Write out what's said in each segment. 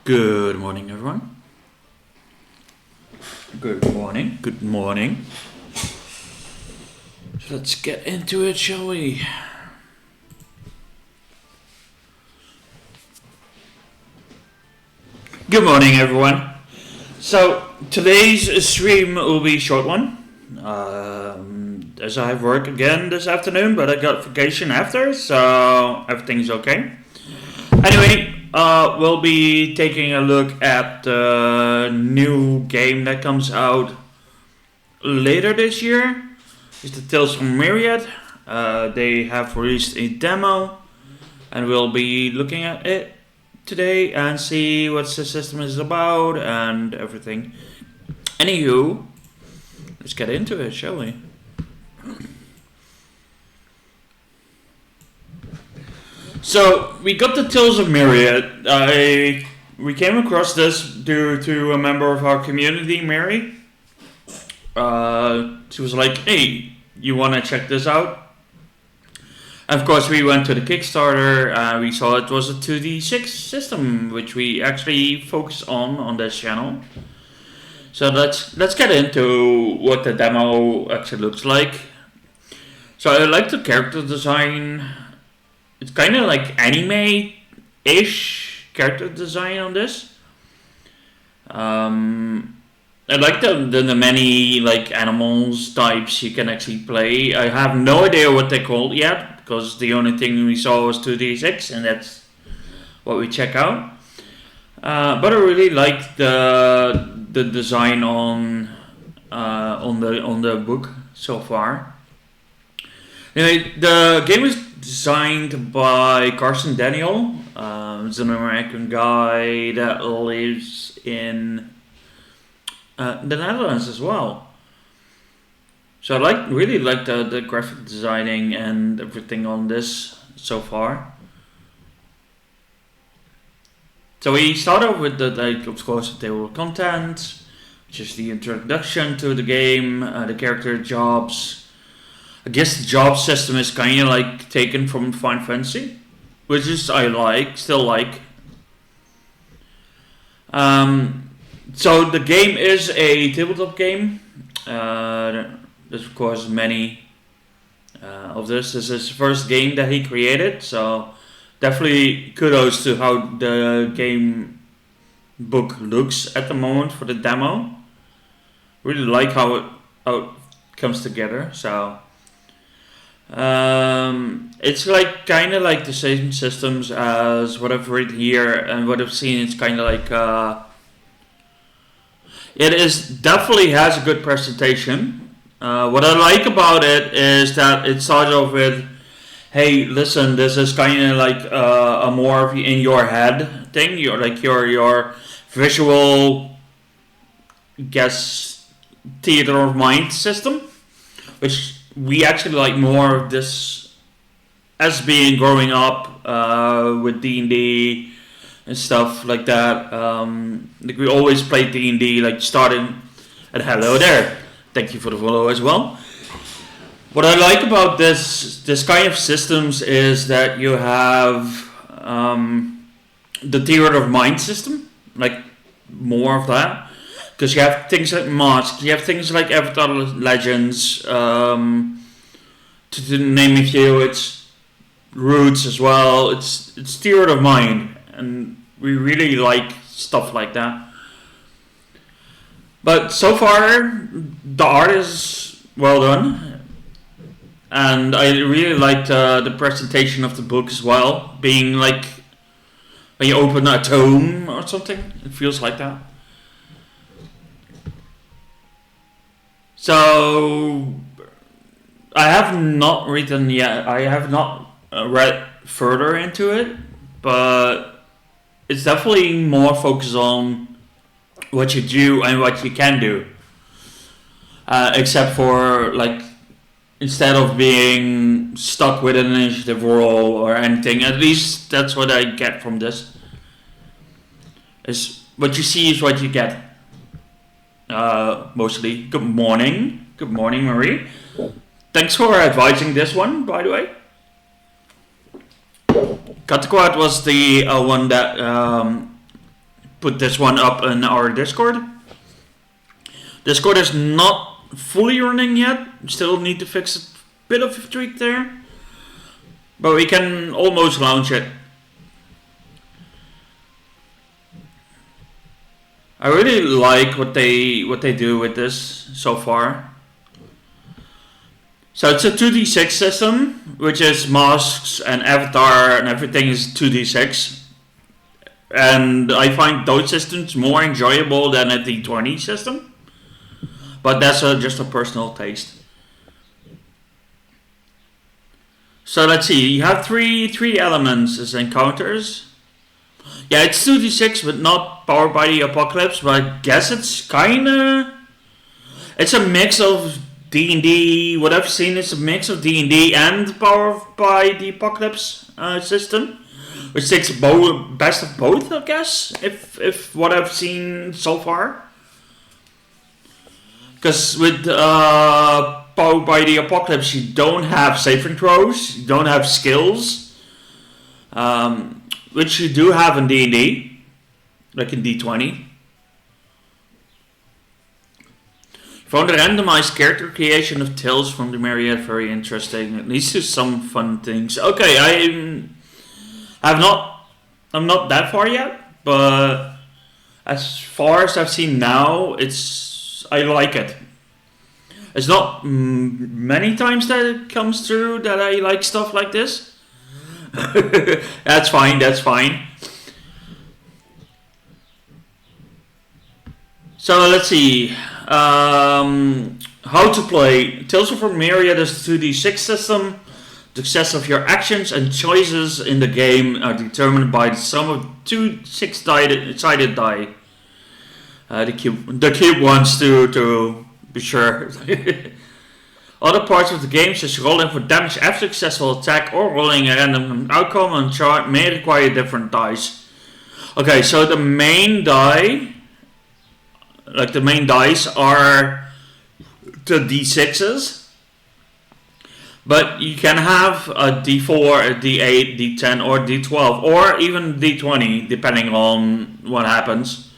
Good morning, everyone. Good morning. Good morning. So let's get into it, shall we? Good morning, everyone. So today's stream will be a short one. As I have work again this afternoon, but I got vacation after, so everything's okay. Anyway, we'll be taking a look at the new game that comes out later this year. It's the Tales from Myriad. They have released a demo, and we'll be looking at it today and see what the system is about and everything. Anywho, let's get into it, shall we? So we got the Tales of Myriad. We came across this due to a member of our community, Mary. She was like, "Hey, you want to check this out?" And of course, we went to the Kickstarter. We saw it was a 2d6 system, which we actually focus on this channel. So let's get into what the demo actually looks like. So I like the character design. It's kind of like anime-ish character design on this. I like the many like animals types you can actually play. I have no idea what they're called yet, because the only thing we saw was 2d6, and that's what we check out. But I really like the design on the book so far. Anyway, the game is designed by Carson Daniel. He's an American guy that lives in the Netherlands as well. So I really like the graphic designing and everything on this so far. So we start off with of course, the table of contents, which is the introduction to the game, the character jobs. I guess the job system is kind of like taken from Final Fantasy, which is still like. So the game is a tabletop game. There's of course many of this. This is the first game that he created, so definitely kudos to how the game book looks at the moment for the demo. Really like how it comes together. So. It's like kind of like the same systems as what I've read here and what I've seen. It's kind of like it is definitely has a good presentation. What I like about it is that it starts off with, "Hey, listen, this is kind of like a more in your head thing. You're like your visual, guess, theater of mind system, which." We actually like more of this as being growing up with D&D and stuff like that. Like we always played D&D, like starting at hello there. Thank you for the follow as well. What I like about this kind of systems is that you have the theater of mind system, like more of that. Because you have things like Mask, you have things like Avatar Legends, to name a few. It's Roots as well. It's theater of mind, and we really like stuff like that. But so far, the art is well done, and I really liked the presentation of the book as well, being like when you open a tome or something, it feels like that. So, I have not written yet. I have not read further into it, but it's definitely more focused on what you do and what you can do. Except for like, instead of being stuck with an initiative roll or anything, at least that's what I get from this. Is what you see is what you get. Mostly. Good morning, Marie. Thanks for advising this one, by the way. Katakwat was the one that put this one up in our Discord. Discord is not fully running yet. Still need to fix a bit of a tweak there. But we can almost launch it. I really like what they do with this so far. So it's a 2d6 system, which is masks and avatar and everything is 2d6. And I find those systems more enjoyable than a d20 system. But that's just a personal taste. So let's see, you have three elements as encounters. Yeah, it's 2d6 but not powered by the apocalypse, but I guess it's kinda... It's a mix of D&D, what I've seen is a mix of D&D and powered by the apocalypse system. Which takes best of both, I guess, if what I've seen so far. Because with powered by the apocalypse, you don't have saving throws, you don't have skills, which you do have in D&D, like in D20. Found the randomized character creation of Tales from the Myriad very interesting. It leads to some fun things. Okay, I'm not that far yet, but as far as I've seen now, I like it. It's not many times that it comes through that I like stuff like this. That's fine. So let's see. How to play. Tales of Myriad is a 2d6 system. The success of your actions and choices in the game are determined by the sum of two six-sided die. The cube ones to be sure. Other parts of the game, such as rolling for damage after successful attack or rolling a random outcome on chart, may require different dice. Okay, so the main die, like the main dice, are the d6s. But you can have a d4, a d8, d10, or d12, or even d20, depending on what happens.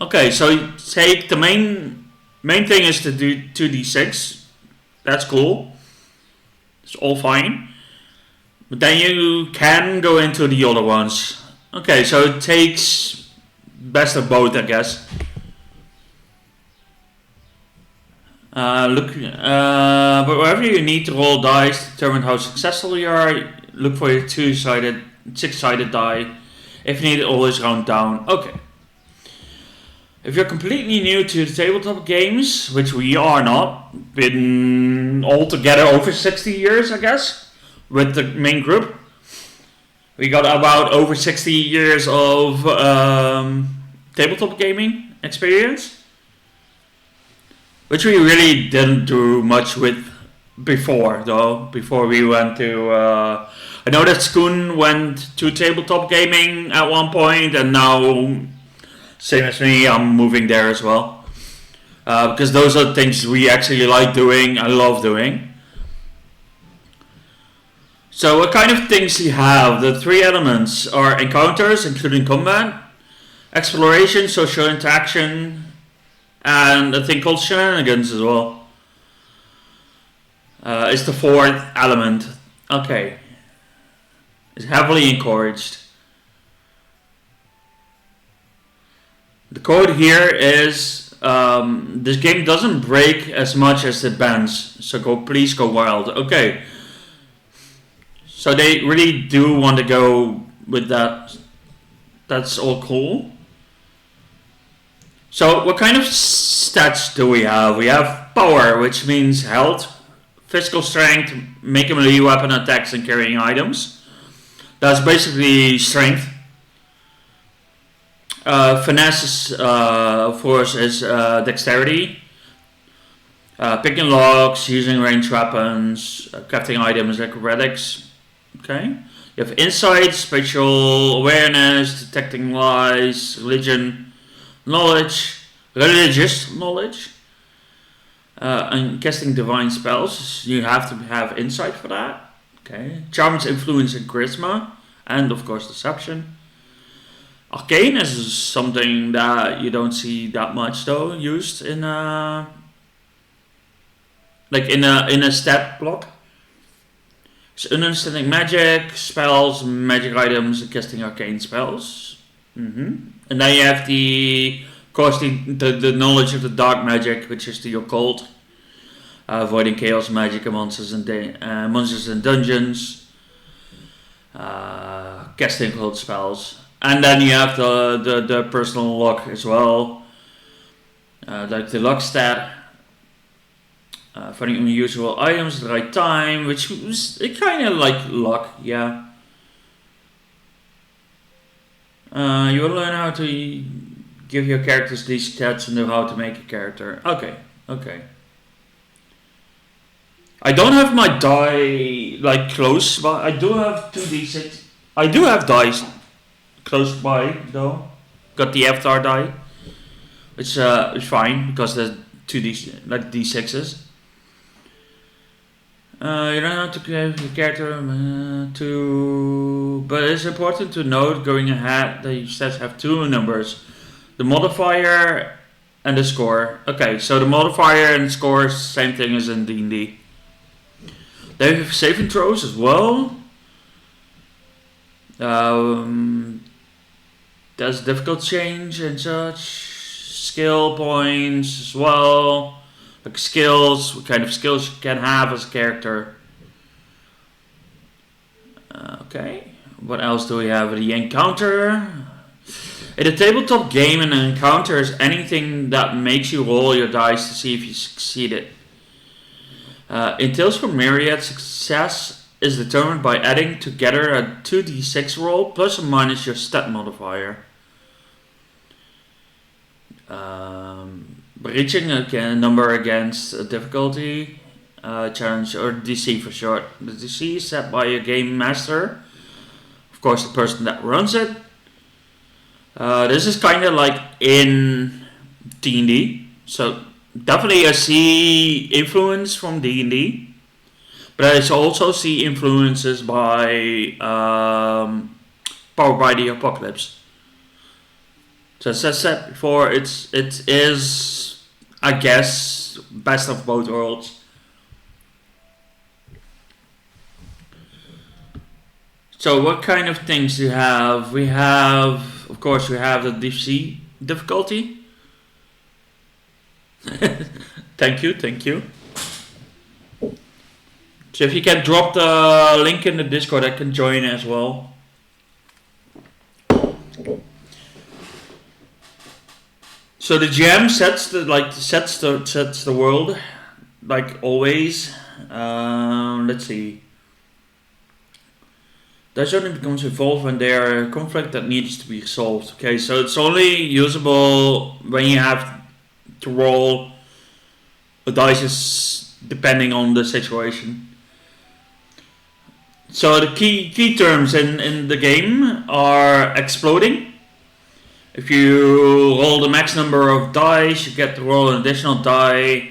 Okay, so you take the main thing is to do 2d6. That's cool. It's all fine. But then you can go into the other ones. Okay, so it takes best of both, I guess. But wherever you need to roll dice to determine how successful you are, look for your six-sided die. If you need it, always round down. Okay. If you're completely new to the tabletop games, which we are not, been all together over 60 years, I guess, with the main group. We got about over 60 years of tabletop gaming experience. Which we really didn't do much with before, though. Before we went to... I know that Skoon went to tabletop gaming at one point, and now, same as me, I'm moving there as well. Because those are things we actually like doing, I love doing. So what kind of things you have? The three elements are encounters, including combat, exploration, social interaction, and a thing called shenanigans as well. It's the fourth element. Okay. It's heavily encouraged. The code here is this game doesn't break as much as it bends. So please go wild. Okay. So they really do want to go with that. That's all cool. So what kind of stats do we have? We have power, which means health, physical strength, making melee weapon attacks and carrying items. That's basically strength. Finesse, of course, is dexterity. Picking locks, using ranged weapons, crafting items, acrobatics. Okay. You have insight, spatial awareness, detecting lies, religion, knowledge, religious knowledge, and casting divine spells. You have to have insight for that. Okay. Charms, influence, and charisma, and of course deception. Arcane is something that you don't see that much though used in in a stat block. So understanding magic, spells, magic items, and casting arcane spells. And then you have of course, the knowledge of the dark magic, which is the occult, avoiding chaos magic and monsters and dungeons, casting occult spells, and then you have the personal luck as well, like the luck stat. Finding unusual items at the right time, which was kind of like luck, yeah. You will learn how to give your characters these stats and know how to make a character. Okay. I don't have my die like close, but I do have 2d6. I do have dice close by though. Got the Avatar die, which is fine because there's 2d like d6s. You don't have to create your character but it's important to note going ahead that your stats have two numbers, the modifier and the score. Okay, so the modifier and score is the same thing as in D&D. They have saving throws as well. There's difficult change and such, skill points as well. Like skills, what kind of skills you can have as a character. Okay, what else do we have? The encounter. In a tabletop game, an encounter is anything that makes you roll your dice to see if you succeeded. In Tales from Myriad, success is determined by adding together a 2d6 roll plus or minus your stat modifier. Reaching a number against a difficulty challenge, or DC for short. The DC is set by your game master, of course the person that runs it. This is kind of like in D&D, so definitely I see influence from D&D, but I also see influences by Powered by the Apocalypse. So as I said before, it is, I guess, best of both worlds. So what kind of things do you have? We have, of course, we have the DC difficulty. Thank you. So if you can drop the link in the Discord, I can join as well. So the GM sets the world, like always. Let's see. That only becomes involved when there are conflict that needs to be resolved. Okay, so it's only usable when you have to roll the dice depending on the situation. So the key terms in the game are exploding. If you roll the max number of dice, you get to roll an additional die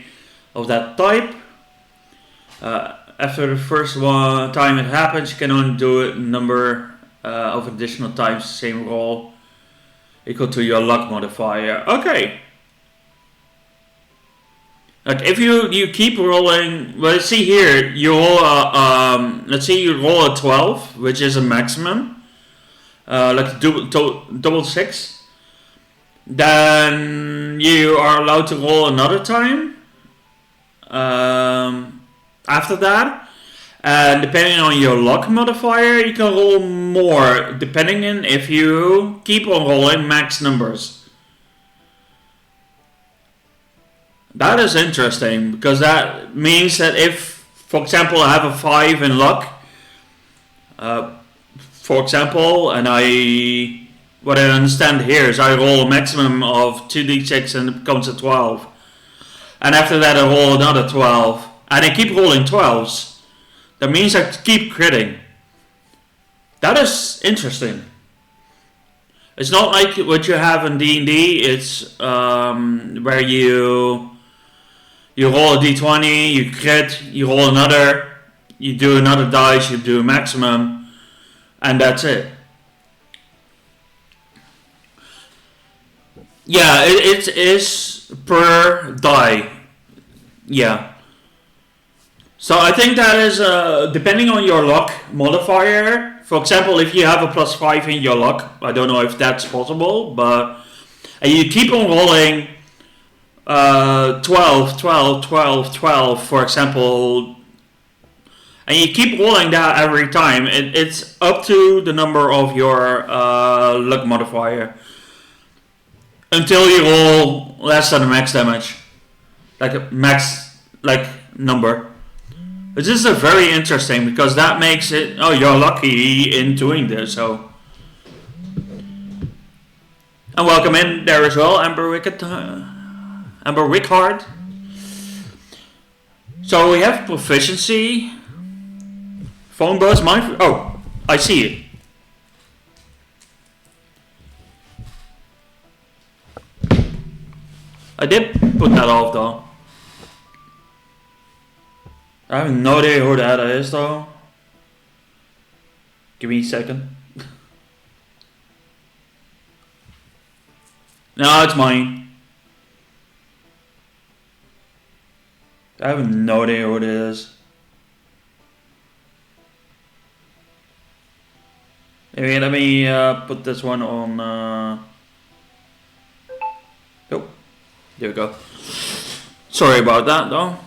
of that type. After the first time it happens, you can only do it a number of additional times the same roll, equal to your luck modifier. Okay. Like if you keep rolling, well, let's see here, you roll let's say you roll a 12, which is a maximum, like double 6. Then you are allowed to roll another time after that, and depending on your luck modifier, you can roll more depending on if you keep on rolling max numbers. That is interesting because that means that if, for example, I have a 5 in luck, for example, and what I understand here is I roll a maximum of 2d6 and it becomes a 12. And after that I roll another 12. And I keep rolling 12s. That means I keep critting. That is interesting. It's not like what you have in D&D. It's where you roll a d20, you crit, you roll another, you do another dice, you do a maximum, and that's it. Yeah, it is per die. Yeah. So I think that is depending on your luck modifier. For example, if you have a +5 in your luck, I don't know if that's possible, but and you keep on rolling 12, 12, 12, 12, for example, and you keep rolling that every time. It's up to the number of your luck modifier until you roll less than the max damage, like a max like number. This is a very interesting because that makes it. Oh, you're lucky in doing this. So, and welcome in there as well, Amber Wickhard. So we have proficiency. Phone buzz, mine. Oh, I see it. I did put that off though. I have no idea who that is though. Give me a second. No, it's mine. I have no idea who it is. Maybe let me put this one on. Oh, there we go. Sorry about that though.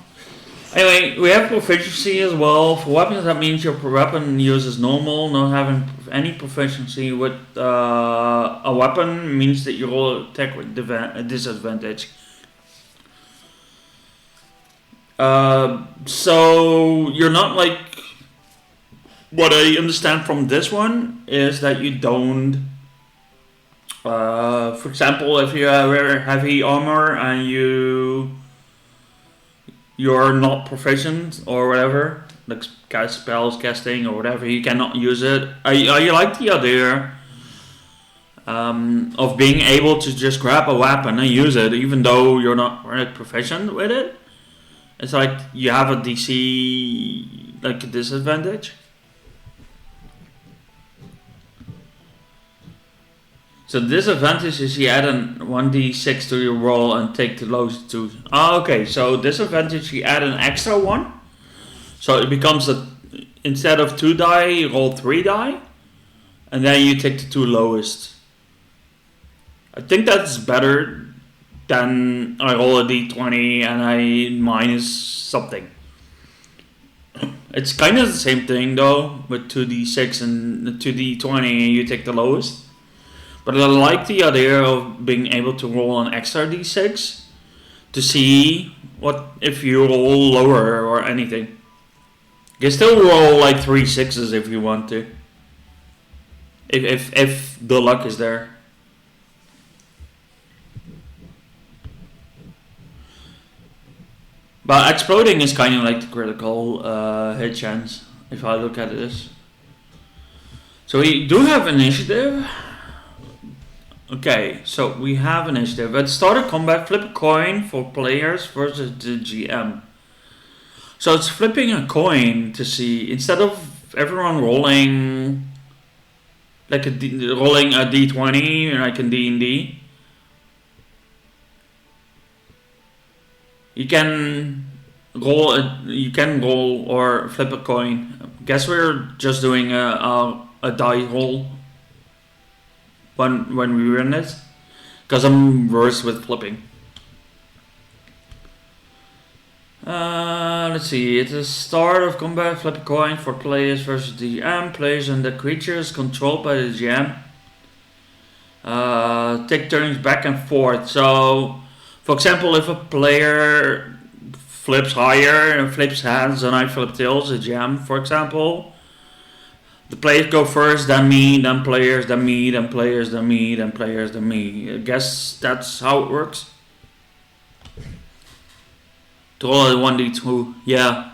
Anyway, we have proficiency as well. For weapons, that means your weapon uses normal. Not having any proficiency with a weapon means that you roll attack with disadvantage. So you're not like. What I understand from this one is that you don't. For example, if you wear heavy armor and you're not proficient or whatever, like cast spells, casting or whatever, you cannot use it. I like the idea of being able to just grab a weapon and use it, even though you're not proficient with it. It's like you have a DC like a disadvantage. So the disadvantage is you add an 1d6 to your roll and take the lowest two. Oh, okay, so disadvantage you add an extra one. So it becomes instead of 2 die, you roll 3 die. And then you take the 2 lowest. I think that's better than I roll a d20 and I minus something. It's kind of the same thing though, with 2d6 and 2d20 and you take the lowest. But I like the idea of being able to roll an extra d6 to see what if you roll lower or anything. You can still roll like 3 6s if you want to. If the luck is there. But exploding is kind of like the critical hit chance if I look at this. So we do have initiative. Okay, so we have initiative. At start of combat, flip a coin for players versus the GM. So it's flipping a coin to see, instead of everyone rolling like rolling a d20 like in D&D, you can roll or flip a coin. Guess we're just doing a die roll when we run it, because I'm worse with flipping. Let's see. At the start of combat, flip a coin for players versus the GM. Players and the creatures controlled by the GM take turns back and forth. So, for example, if a player flips higher and flips hands and I flip tails, the GM, for example, the players go first, then me, then players, then me, then players, then me, then players, then me. I guess that's how it works. To roll a 1d2, yeah.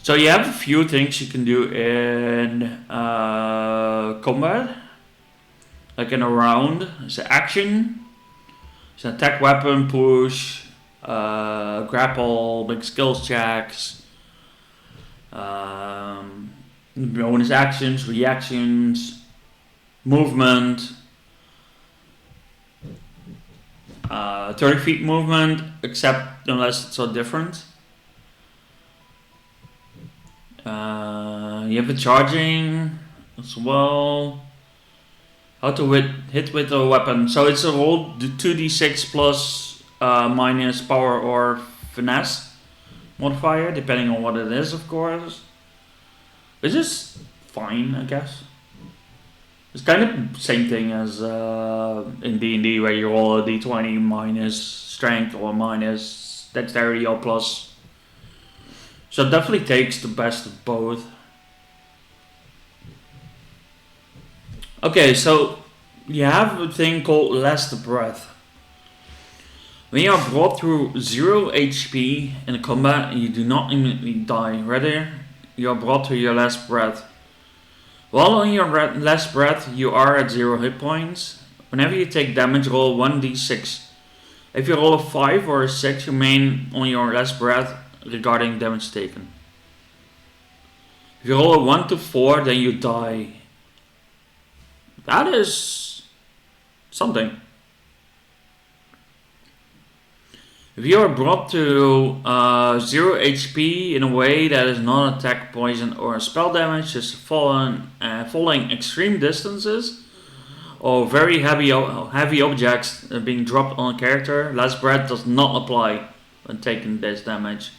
So you have a few things you can do in combat. Like in a round, it's an action, it's an attack, weapon, push, grapple, make skills checks. bonus actions, reactions, movement, 30 feet movement, except unless it's so different. You have the charging as well. How to hit with a weapon. So it's a roll 2d6 plus minus power or finesse modifier, depending on what it is, of course. Which is fine, I guess. It's kind of the same thing as in D&D, where you roll a d20 minus strength or minus dexterity or plus. So it definitely takes the best of both. Okay, so you have a thing called Last Breath. When you are brought through 0 HP in a combat, you do not immediately die. Rather, you are brought to your last breath. While on your last breath, you are at 0 hit points. Whenever you take damage, roll 1d6. If you roll a 5 or a 6, you remain on your last breath regarding damage taken. If you roll a 1 to 4, then you die. That is something. If you are brought to 0 HP in a way that is not attack, poison, or spell damage, just falling extreme distances, or very heavy objects being dropped on a character, Last Breath does not apply when taking this damage.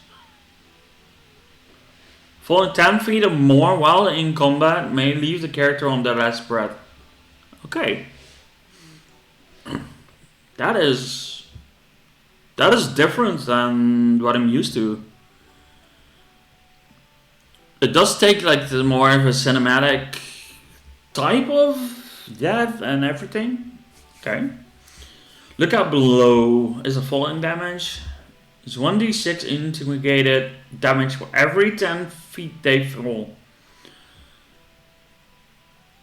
Falling 10 feet or more while in combat may leave the character on their last breath. Okay. That is different than what I'm used to. It does take like the more of a cinematic type of death and everything. Okay. Look out below is a falling damage. It's 1d6 integrated damage for every 10 feet they fall.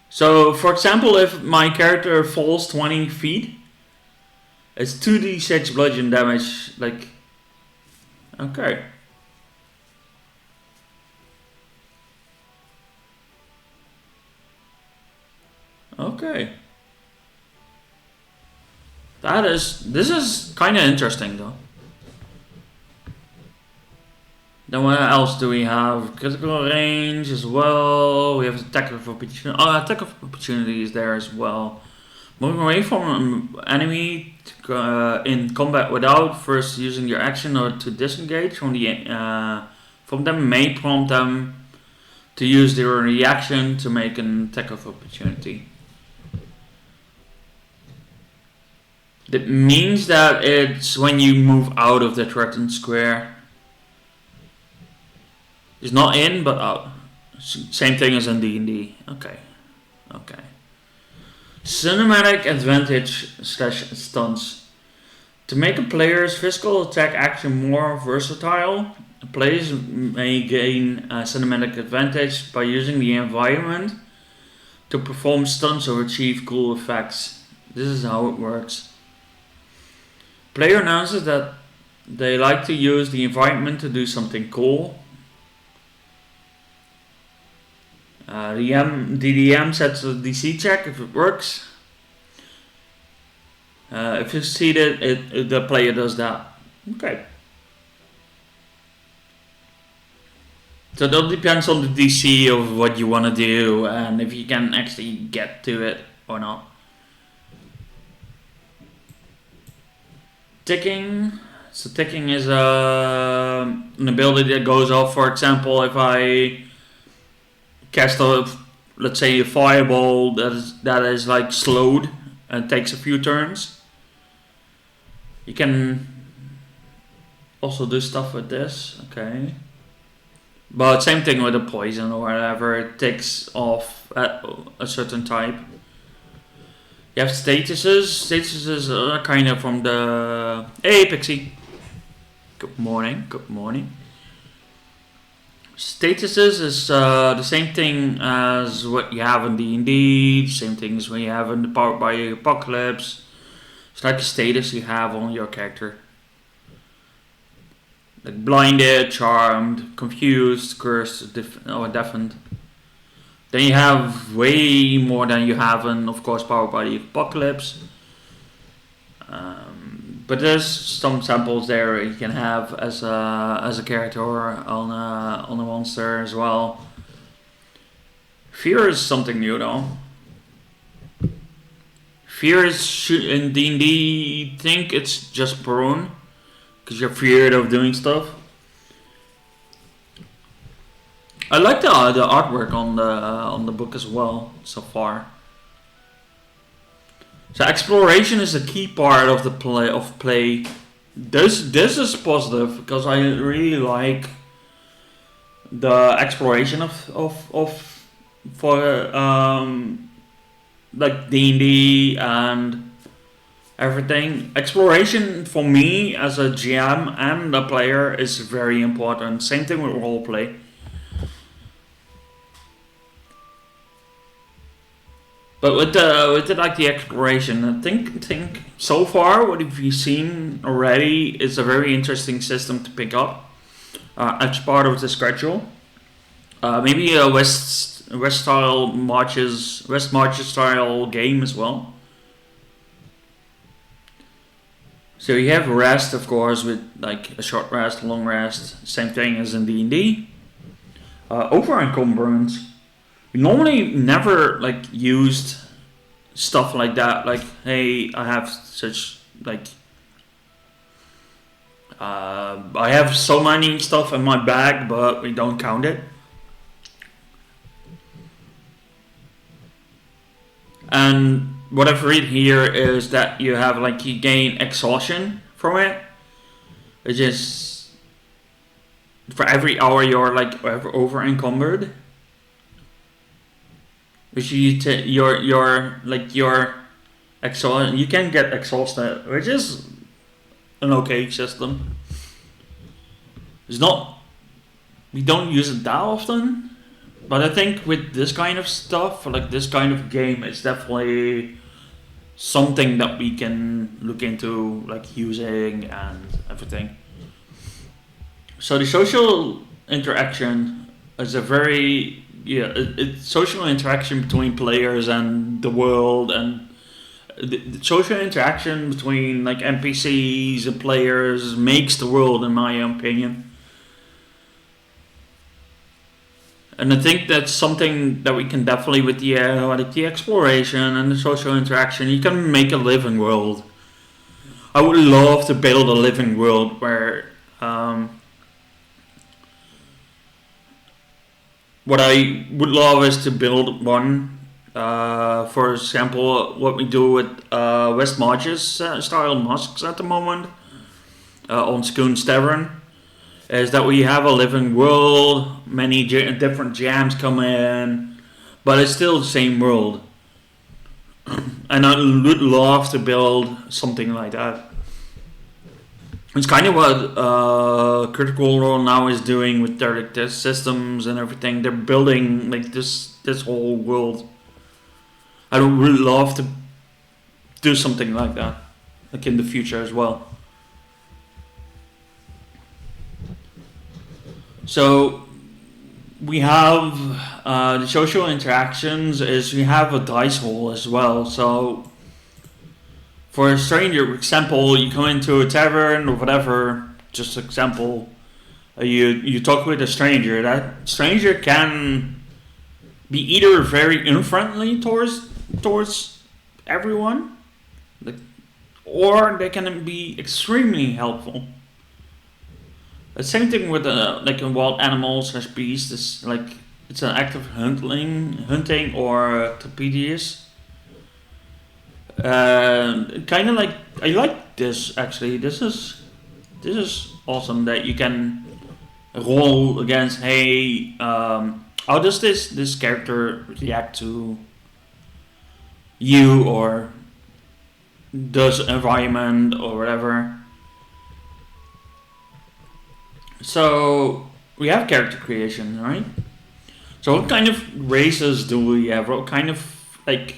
So, for example, if my character falls 20 feet, it's 2d6 bludgeon damage. Like, okay. Okay. This is kind of interesting though. Then what else do we have? Critical range as well. We have attack of opportunity. Oh, attack of opportunity is there as well. Moving away from an enemy in combat without first using your action or to disengage from them may prompt them to use their reaction to make an attack of opportunity. That means that it's when you move out of the threatened square. It's not in, but out. Same thing as in D&D. Okay. Cinematic advantage / stunts. To make a player's physical attack action more versatile, players may gain a cinematic advantage by using the environment to perform stunts or achieve cool effects. This is how it works. Player announces that they like to use the environment to do something cool. The DM sets a DC check if it works. If you succeeded, the player does that. Okay. So that depends on the DC of what you want to do and if you can actually get to it or not. Ticking. So ticking is an ability that goes off. For example, if I cast let's say a fireball that is like slowed and takes a few turns. You can also do stuff with this, okay. But same thing with the poison or whatever, it takes off at a certain type. You have statuses. Statuses are kind of from the... Hey Pixie! Good morning. Statuses is the same thing as what you have in D&D, same thing as what you have in the Powered by Apocalypse. It's like a status you have on your character. Like blinded, charmed, confused, cursed, or deafened. Then you have way more than you have in, of course, Powered by the Apocalypse. But there's some samples there you can have as a character on a monster as well. Fear is something new though. Fear is in D&D, think it's just prone because you're feared of doing stuff. I like the artwork on the book as well so far. So exploration is a key part of the play. This is positive because I really like the exploration of for like D&D and everything. Exploration for me as a GM and a player is very important. Same thing with roleplay. But with the exploration, I think so far what we've seen already is a very interesting system to pick up as part of the schedule. Maybe a West Marches style game as well. So you have rest, of course, with like a short rest, long rest, same thing as in D&D. Over encumbrance. We normally never like used stuff like that. Like, hey, I have such like I have so many stuff in my bag, but we don't count it. And what I've read here is that you have like you gain exhaustion from it. It's just for every hour you're like over encumbered. Which you're exhausted. You can get exhausted, which is an okay system. It's not. We don't use it that often, but I think with this kind of stuff, like this kind of game, it's definitely something that we can look into, like using and everything. So the social interaction is a very it's social interaction between players and the world, and the social interaction between like NPCs and players makes the world, in my opinion. And I think that's something that we can definitely with the exploration and the social interaction. You can make a living world. I would love to build a living world where. What I would love is to build one. For example, what we do with West Marches style mosques at the moment on Schoon's Tavern is that we have a living world, many different jams come in, but it's still the same world. And I would love to build something like that. It's kind of what Critical Role now is doing with their systems and everything. They're building like this whole world. I would really love to do something like that, like in the future as well. So we have the social interactions. Is we have a dice roll as well. So. For a stranger, for example, you come into a tavern or whatever, just example, you talk with a stranger. That stranger can be either very unfriendly towards everyone, or they can be extremely helpful. The same thing with like in wild animals or beasts. It's like it's an act of hunting or tedious. Kind of like I like this actually. This is awesome that you can roll against. Hey, how does this character react to you or does environment or whatever? So we have character creation, right? So what kind of races do we have? What kind of like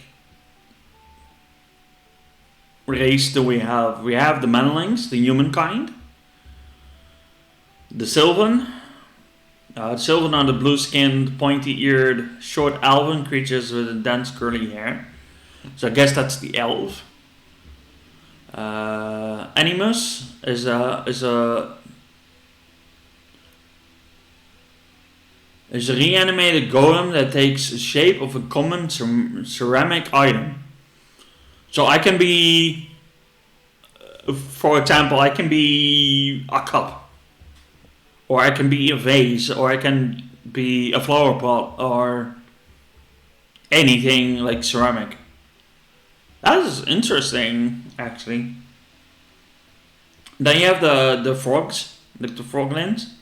race do we have? We have the manlings, the humankind, the Sylvan, Sylvan are the blue-skinned, pointy-eared, short elven creatures with dense curly hair. So I guess that's the elf. Animus is a reanimated golem that takes the shape of a common ceramic item. So I can be, for example, I can be a cup, or I can be a vase, or I can be a flower pot, or anything like ceramic. That is interesting, actually. Then you have the frogs, like the froglings.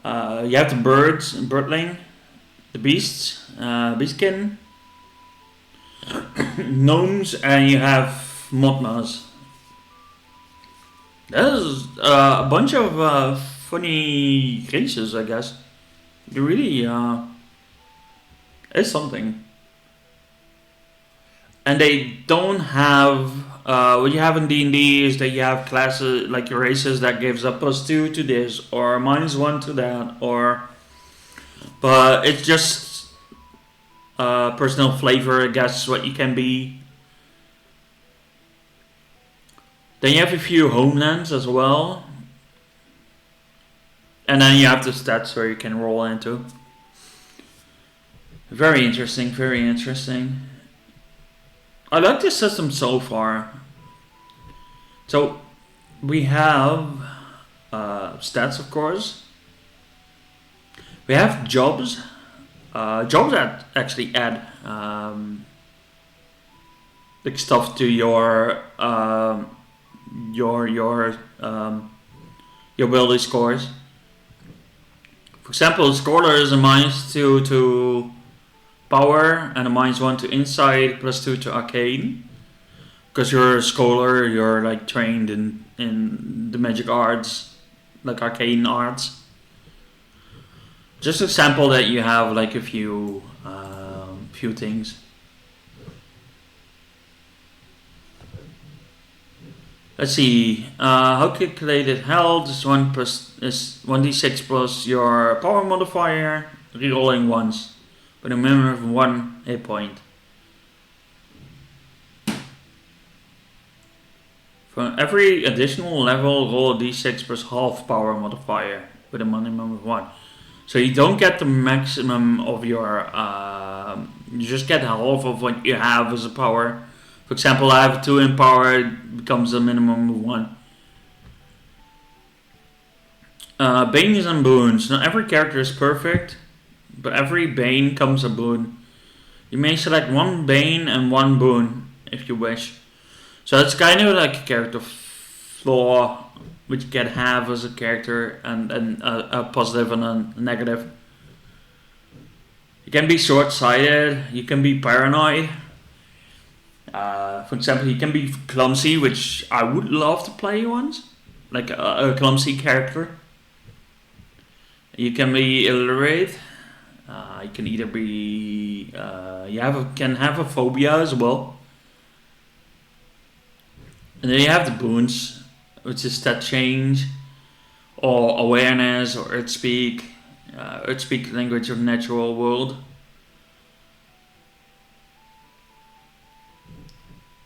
You have the birds, birdling, the beasts, beastkin, gnomes, and you have modmas. There's a bunch of funny races, I guess. It really is something. And they don't have what you have in D&D is that you have classes like your races that gives a +2 to this or -1 to that, or but it's just personal flavor, I guess, what you can be. Then you have a few homelands as well, and then you have the stats where you can roll into. Very interesting, very interesting. I like this system so far. So we have stats, of course. We have jobs. Jobs that actually add like stuff to your ability scores. For example, Scholar is a -2 to power and a -1 to insight, +2 to arcane. Because you're a scholar, you're like trained in the magic arts, like arcane arts. Just a sample that you have like a few things. Let's see. How calculated health is 1d6 plus your power modifier, rerolling once, with a minimum of 1 hit point. For every additional level, roll a d6 plus half power modifier with a minimum of 1. So you don't get the maximum of your, you just get half of what you have as a power. For example, I have 2 in power, it becomes a minimum of 1. Banes and boons. Not every character is perfect, but every bane comes a boon. You may select 1 bane and 1 boon if you wish. So it's kind of like a character flaw, which you can have as a character, and a positive and a negative. You can be short-sighted, you can be paranoid. For example, you can be clumsy, which I would love to play once, like a clumsy character. You can be illiterate. You can either be can have a phobia as well. And then you have the boons, which is stat change, or awareness, or earthspeak, earthspeak language of natural world.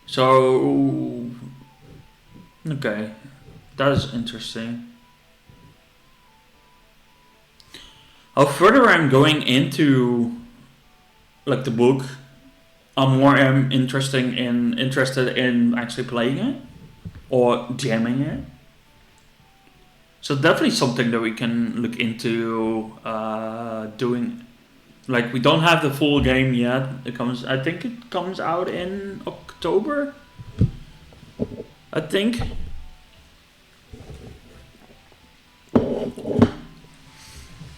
So, okay, that is interesting. How further I'm going into, like, the book, I'm more interested in actually playing it or jamming it. So definitely something that we can look into doing. Like, we don't have the full game yet. I think it comes out in October. I think.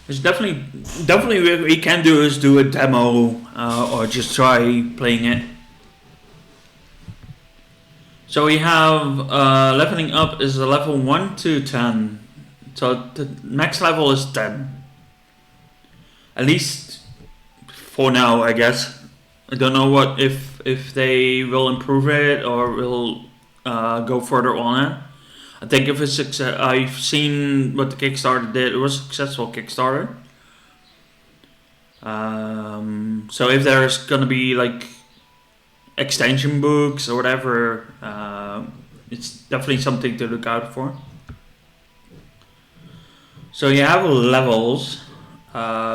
It's definitely what we can do is do a demo or just try playing it. So we have leveling up is a level 1 to 10. So the next level is 10. At least for now, I guess. I don't know what if they will improve it or will go further on it. I think if it's I've seen what the Kickstarter did. It was a successful Kickstarter. So if there's gonna be like extension books or whatever, it's definitely something to look out for. So you have levels.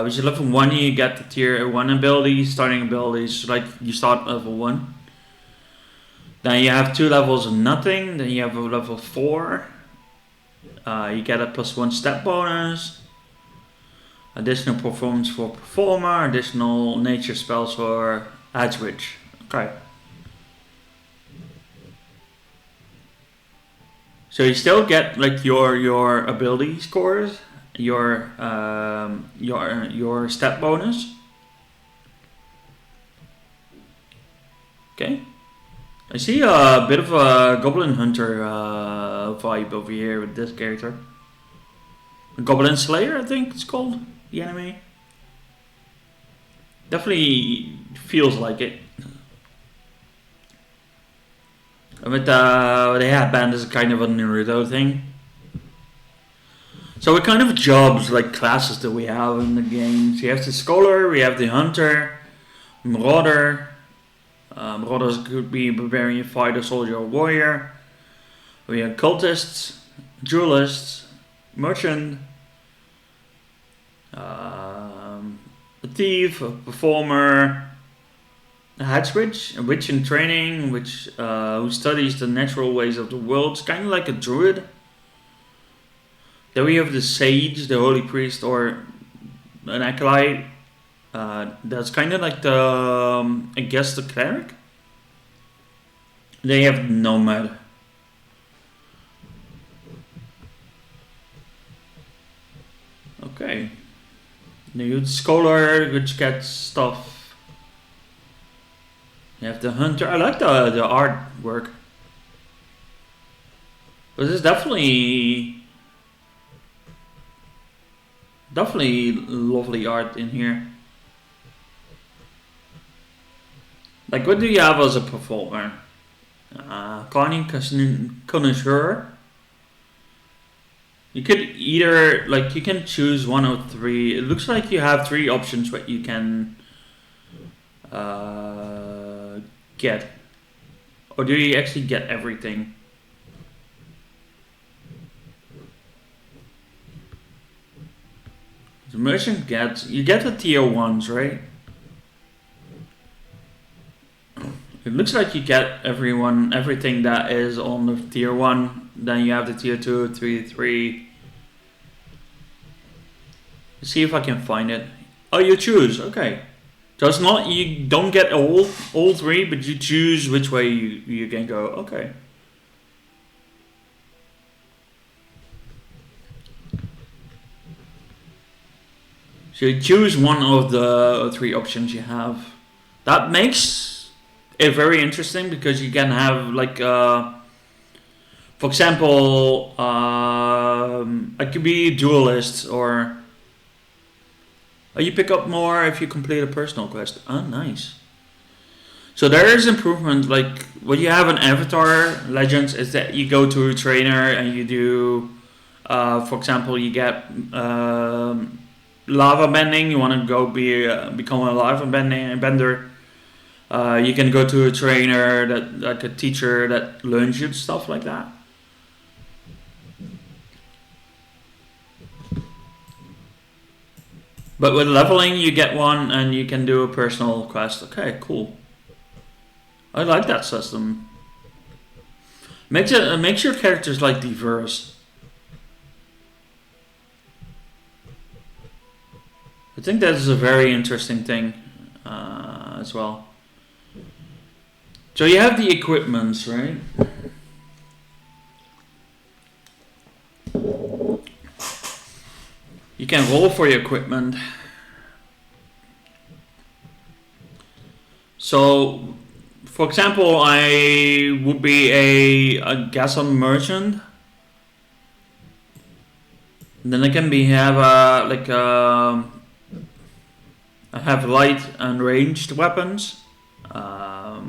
Which is level 1, you get the tier 1 ability, starting abilities, like you start level 1. Then you have 2 levels of nothing, then you have a level 4. You get a +1 step bonus, additional performance for performer, additional nature spells for edge witch. Okay. So you still get like your ability scores, your step bonus. Okay. I see a bit of a Goblin Hunter vibe over here with this character. Goblin Slayer, I think it's called, the enemy. Definitely feels like it. With the headband is kind of a Naruto thing. So what kind of jobs, like classes, do we have in the games? We have the Scholar, we have the Hunter, Marauder. Marauders could be Barbarian, Fighter, Soldier, or Warrior. We have Cultists, Duelists, Merchant, a Thief, a Performer, a Hedge Witch, a Witch in Training, which who studies the natural ways of the world. It's kind of like a Druid. Then we have the Sage, the Holy Priest, or an Acolyte. That's kind of like the, I guess, the Cleric. They have Nomad. Okay. The Scholar, which gets stuff. You have the Hunter. I like the artwork. But there's definitely lovely art in here. Like, what do you have as a performer? Cunning Connoisseur. You could either, like, you can choose one of 3. It looks like you have 3 options what you can get. Or do you actually get everything? The merchant gets, you get the tier 1s, right? It looks like you get everything that is on the tier 1. Then you have the tier 2, 3. Let's see if I can find it. Oh, you choose. Okay. So it's not, you don't get all 3, but you choose which way you can go. Okay. So you choose one of the 3 options you have. That makes it very interesting because you can have like, for example, it could be duelist or you pick up more if you complete a personal quest. Oh, nice. So there is improvement. Like what you have in Avatar Legends is that you go to a trainer and you do, for example, you get lava bending. You want to go become a lava bender. You can go to a trainer that, like a teacher that learns you stuff like that. But with leveling, you get one and you can do a personal quest. Okay, cool. I like that system. Makes your characters like diverse. I think that is a very interesting thing as well. So you have the equipments, right? You can roll for your equipment. So, for example, I would be I guess a merchant. And then I can I have light and ranged weapons, a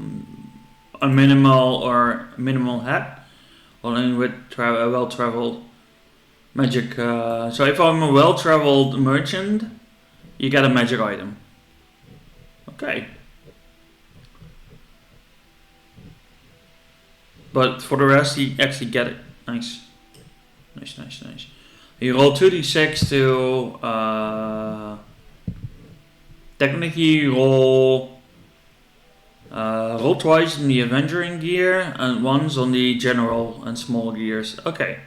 minimal head, Only with well-traveled magic. So if I'm a well-traveled merchant, you get a magic item. Okay. But for the rest, you actually get it. Nice. Nice. You roll 2d6 to technically roll twice in the adventuring gear and once on the general and small gears. Okay.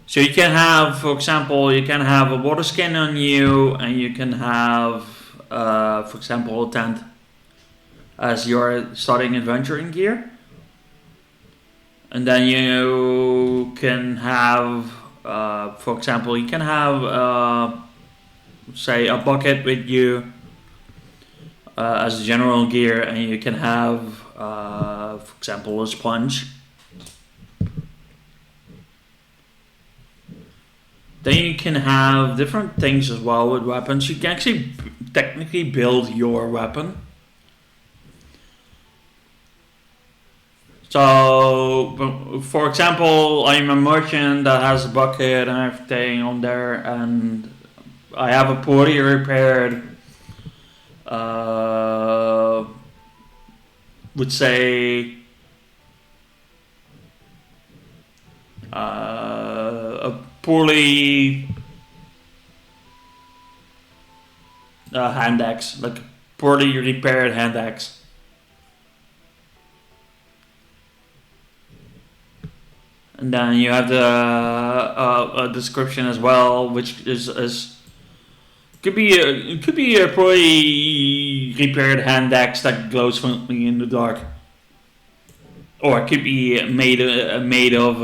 So you can have, for example, you can have a water skin on you, and you can have, for example, a tent as your starting adventuring gear. And then you can have, for example, you can have, say, a bucket with you as general gear, and you can have, for example, a sponge. Then you can have different things as well with weapons. You can actually technically build your weapon. So, for example, I'm a merchant that has a bucket and everything on there, and I have a poorly repaired, would say, a poorly hand axe, like poorly repaired hand axe. And then you have the a description as well, which is could be a poorly repaired hand axe that glows faintly in the dark, or it could be made of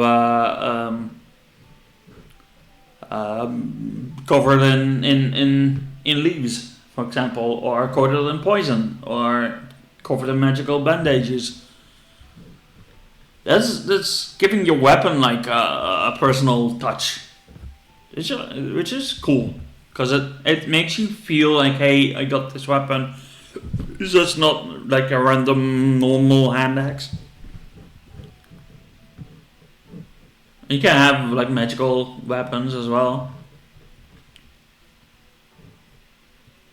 covered in leaves, for example, or coated in poison, or covered in magical bandages. That's giving your weapon like a personal touch, which is cool, because it makes you feel like, hey, I got this weapon. It's just not like a random normal hand axe. You can have like magical weapons as well,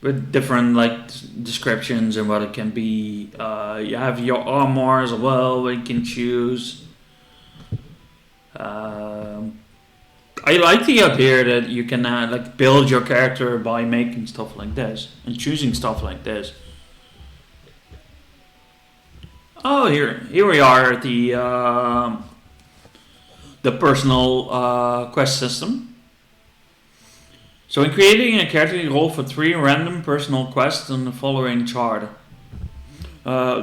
with different like descriptions and what it can be. You have your armor as well, where you can choose. I like the idea that you can like build your character by making stuff like this and choosing stuff like this. Oh, here we are at the personal quest system. So in creating a character, you roll for 3 random personal quests on the following chart.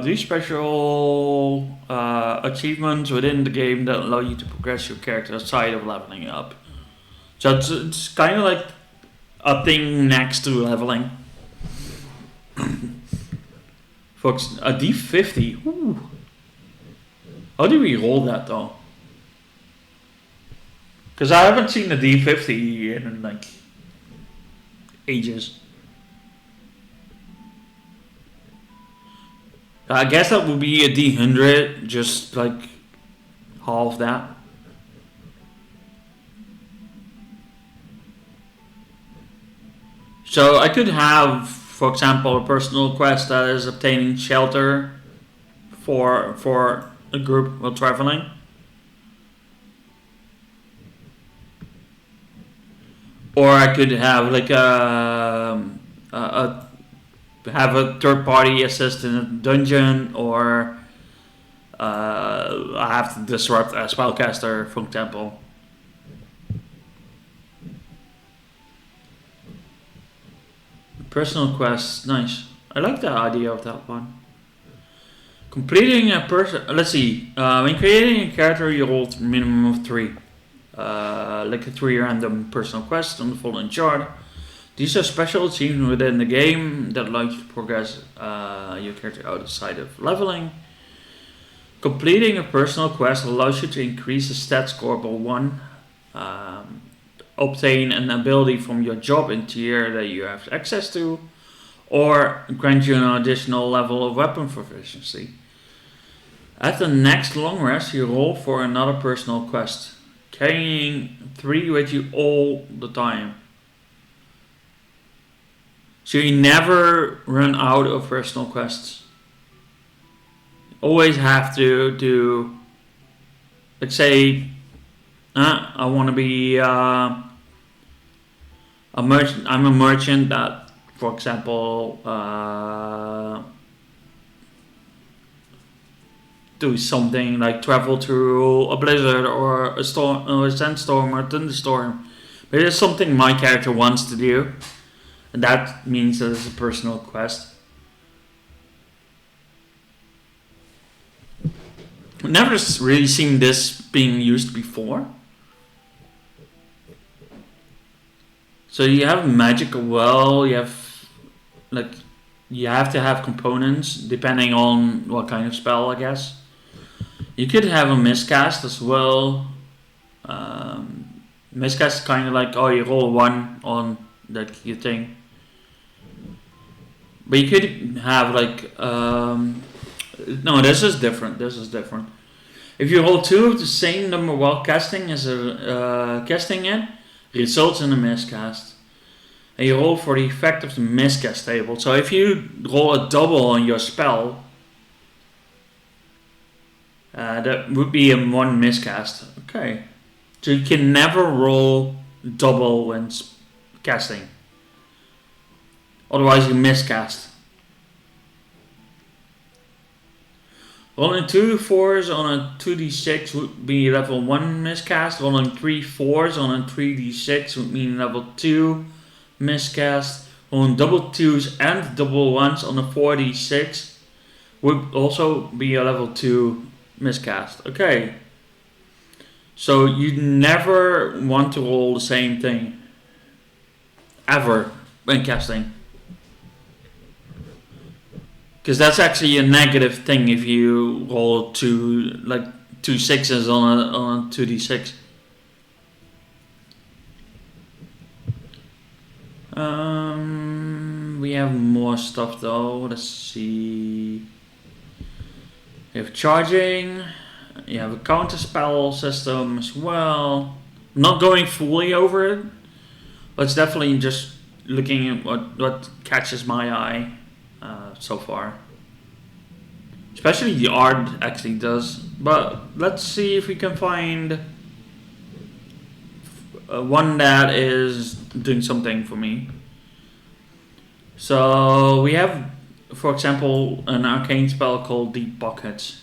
These special achievements within the game that allow you to progress your character outside of leveling up. So it's kind of like a thing next to leveling. Folks, a D50. Ooh. How do we roll that though? Because I haven't seen a D50 in like ages. I guess that would be a D100, just like half that. So I could have, for example, a personal quest that is obtaining shelter for a group while traveling. Or I could have like have a third party assist in a dungeon, or I have to disrupt a spellcaster, for example. Personal quest, nice. I like the idea of that one. Completing a person. Let's see. When creating a character, you roll a minimum of 3. Like a 3 random personal quests on the following chart. These are special achievements within the game that allow you to progress your character outside of leveling. Completing a personal quest allows you to increase the stat score by 1. Obtain an ability from your job in tier that you have access to, or grant you an additional level of weapon proficiency. At the next long rest, you roll for another personal quest, carrying 3 with you all the time. So you never run out of personal quests. Always have to do, let's say, I want to be a merchant. I'm a merchant that, for example, do something like travel through a blizzard or a storm or a sandstorm or a thunderstorm. But it's something my character wants to do, and that means that it's a personal quest. I've never really seen this being used before. So you have magic well, you have to have components depending on what kind of spell, I guess. You could have a miscast as well. Miscast is kind of like, you roll 1 on that your thing. But you could have no, this is different. If you roll 2 of the same number while casting casting it, results in a miscast. And you roll for the effect of the miscast table. So if you roll a double on your spell, that would be a 1 miscast. Okay. So you can never roll double when casting. Otherwise you miscast. Rolling 2 4s on a 2d6 would be level 1 miscast. Rolling 3 4s on a 3d6 would mean level 2 miscast. Rolling double 2s and double 1s on a 4d6 would also be a level 2 miscast. Okay. So you never want to roll the same thing. Ever when casting. Because that's actually a negative thing if you roll 2 6s on a 2d6. We have more stuff though. Let's see. You have charging. You have a counter spell system as well. I'm not going fully over it, but it's definitely just looking at what catches my eye. So far, especially the art actually does, but let's see if we can find one that is doing something for me. So we have, for example, an arcane spell called Deep Pockets.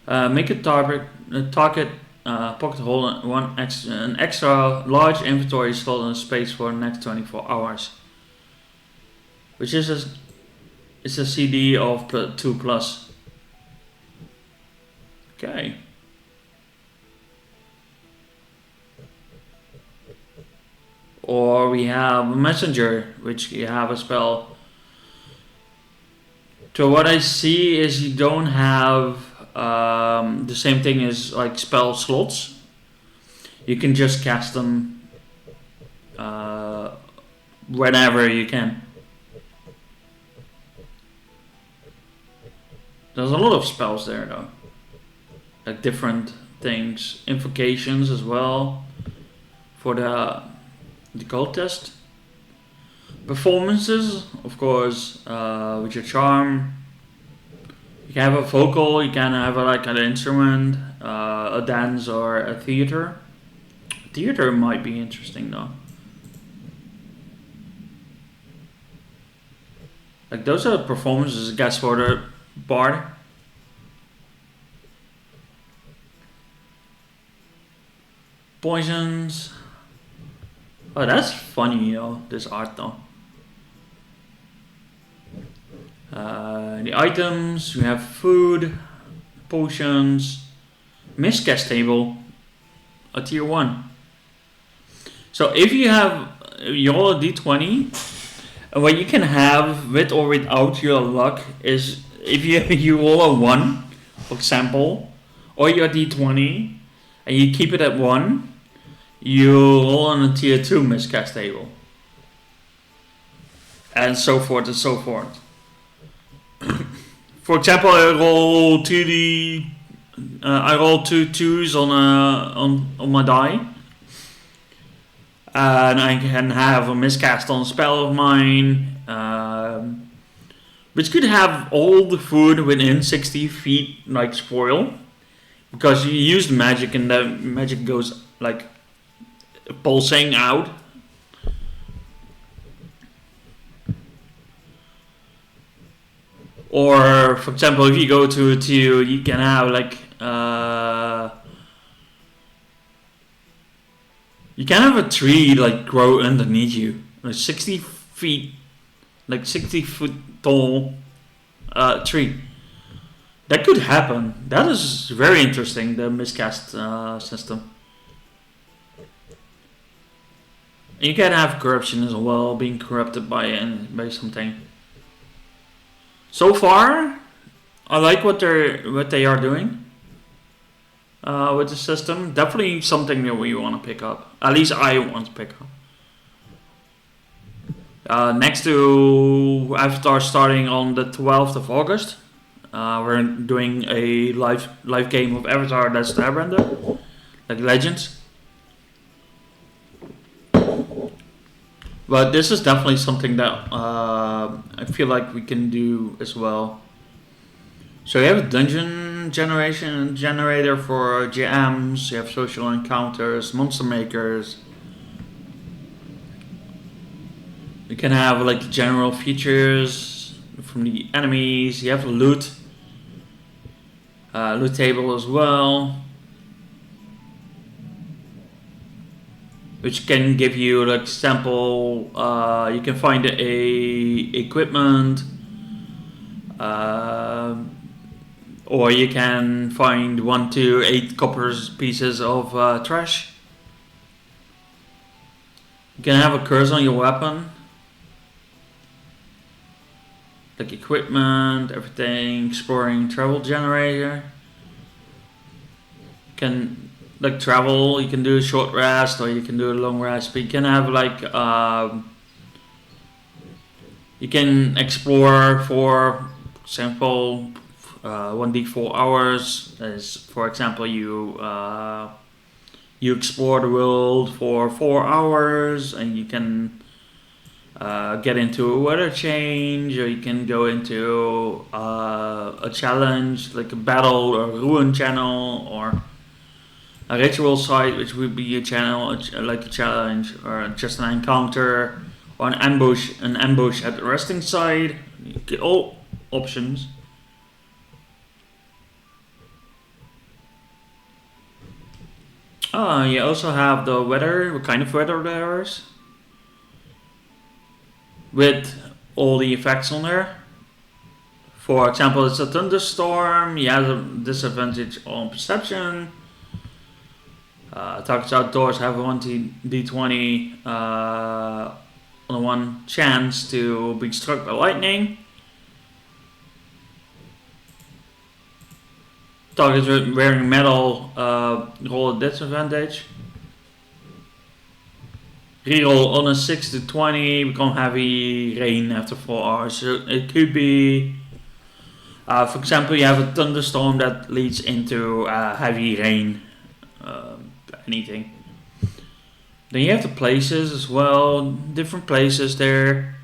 Make a target pocket hold an extra large inventory slot in space for the next 24 hours, which is it's a CD of 2+. Okay. Or we have a messenger, which you have a spell. So what I see is you don't have the same thing as like spell slots. You can just cast them whenever you can. There's a lot of spells there though, like different things, invocations as well for the cultist. Performances, of course, with your charm. You can have a vocal, you can have an instrument, a dance, or a theater. Theater might be interesting though. Like those are performances, I guess, for the bard. Poisons. Oh, that's funny, this art though. The items, we have food, potions, miscast table, a tier 1. So if you have your d20, what you can have with or without your luck is if you roll a 1, for example, or your d20, and you keep it at 1, you roll on a tier 2 miscast table. And so forth and so forth. For example, I roll two twos on my die, and I can have a miscast on a spell of mine, which could have all the food within 60 feet like spoil, because you use magic and the magic goes like pulsing out. Or, for example, if you go to you can have like you can have a tree like grow underneath you, like 60 foot tall tree. That could happen. That is very interesting. The miscast system. And you can have corruption as well, being corrupted by something. So far, I like what they are doing with the system. Definitely something that we want to pick up. At least I want to pick up. Next to Avatar, starting on the 12th of August, we're doing a live game of Avatar: That's the Airbender, like Legends. But this is definitely something that I feel like we can do as well. So you have a dungeon generator for GMs, you have social encounters, monster makers. You can have like general features from the enemies, you have a loot table as well, which can give you like sample. You can find equipment, or you can find 1 to 8 copper pieces of trash. You can have a curse on your weapon, like equipment, everything, exploring travel generator. You can like travel, you can do a short rest or you can do a long rest, but you can have like you can explore for example 1d4 hours. As for example, you explore the world for 4 hours, and you can get into a weather change, or you can go into a challenge like a battle or ruin channel, or a ritual site, which would be a channel like a challenge, or just an encounter, or an ambush at the resting site. You get all options. You also have the weather, what kind of weather there is, with all the effects on there. For example, it's a thunderstorm, you have a disadvantage on perception. Targets outdoors have a 1d20 on a 1 chance to be struck by lightning. Targets wearing metal roll a disadvantage. Reroll on a 6 to 20, become heavy rain after 4 hours. So it could be, for example, you have a thunderstorm that leads into heavy rain. Anything. Then you have the places as well, different places there.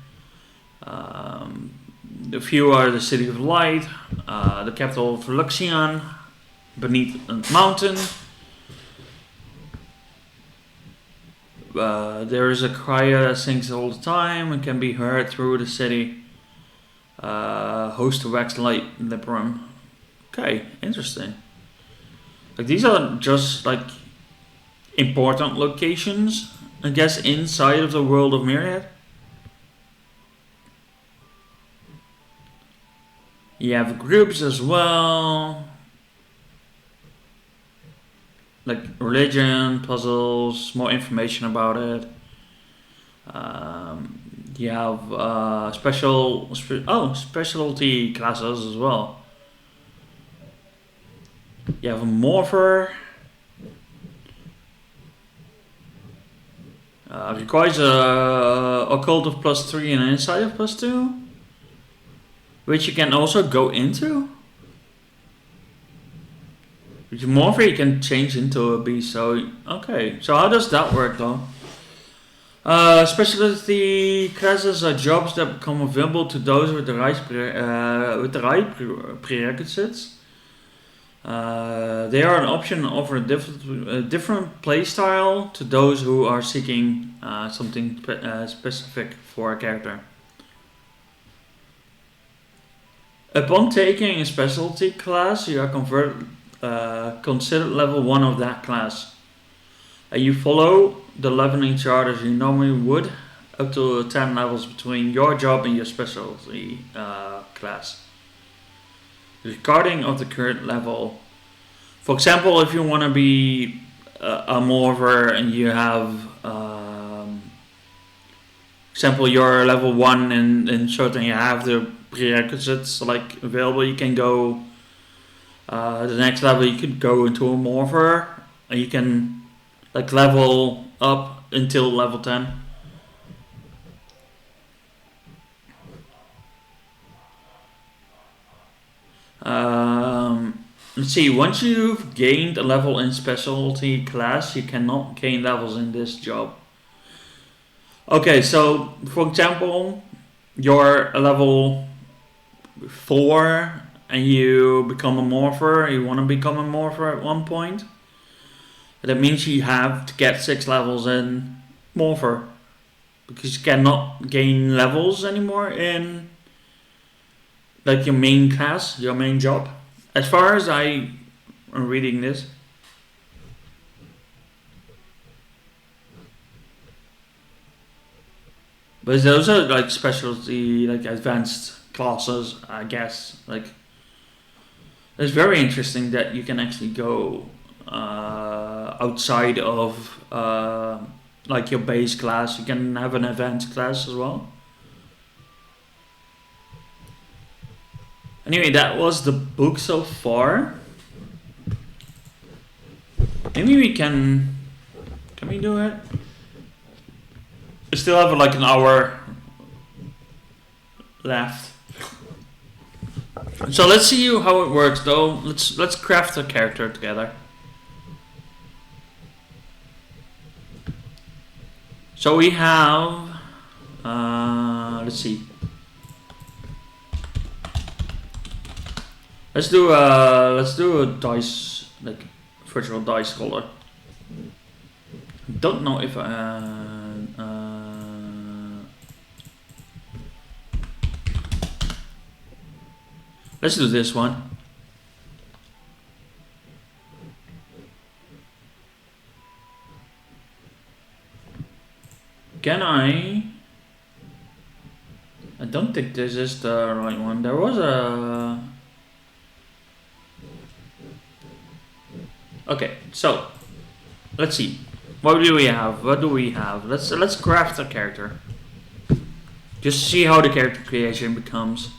A few are the City of Light, the capital of Luxian, beneath a mountain. There is a crier that sings all the time and can be heard through the city. Host to wax light liberum. Okay, interesting. Like these are just like important locations, I guess, inside of the world of Myriad. You have groups as well, like religion, puzzles, more information about it. You have specialty classes as well. You have a morpher. Requires a occult of +3 and an insight of +2, which you can also go into. With your morpher, you can change into a beast. So okay, so how does that work though? Specialty classes are jobs that become available to those with the right prerequisites. They are an option and offer a different playstyle to those who are seeking something specific for a character. Upon taking a specialty class, you are considered level 1 of that class. You follow the leveling chart as you normally would, up to 10 levels between your job and your specialty class. Regarding of the current level. For example, if you want to be a morpher and you have, example, you're level 1 and certain you have the prerequisites like available, you can go the next level. You could go into a morpher and you can like level up until level 10. Let's see, once you've gained a level in specialty class, you cannot gain levels in this job. Okay, so for example, you're a level 4 and you become a morpher, you want to become a morpher at one point. That means you have to get 6 levels in morpher, because you cannot gain levels anymore in like your main class, your main job. As far as I am reading this. But those are like specialty, like advanced classes, I guess. Like, it's very interesting that you can actually go outside of like your base class. You can have an advanced class as well. Anyway, that was the book so far. Maybe we can we do it? We still have like an hour left. So let's see how it works though. Let's craft a character together. So we have let's see. Let's do a dice, like virtual dice roller. Don't know if let's do this one. Can I don't think this is the right one. There was a... Okay, so let's see. What do we have? What do we have? Let's craft a character. Just see how the character creation becomes.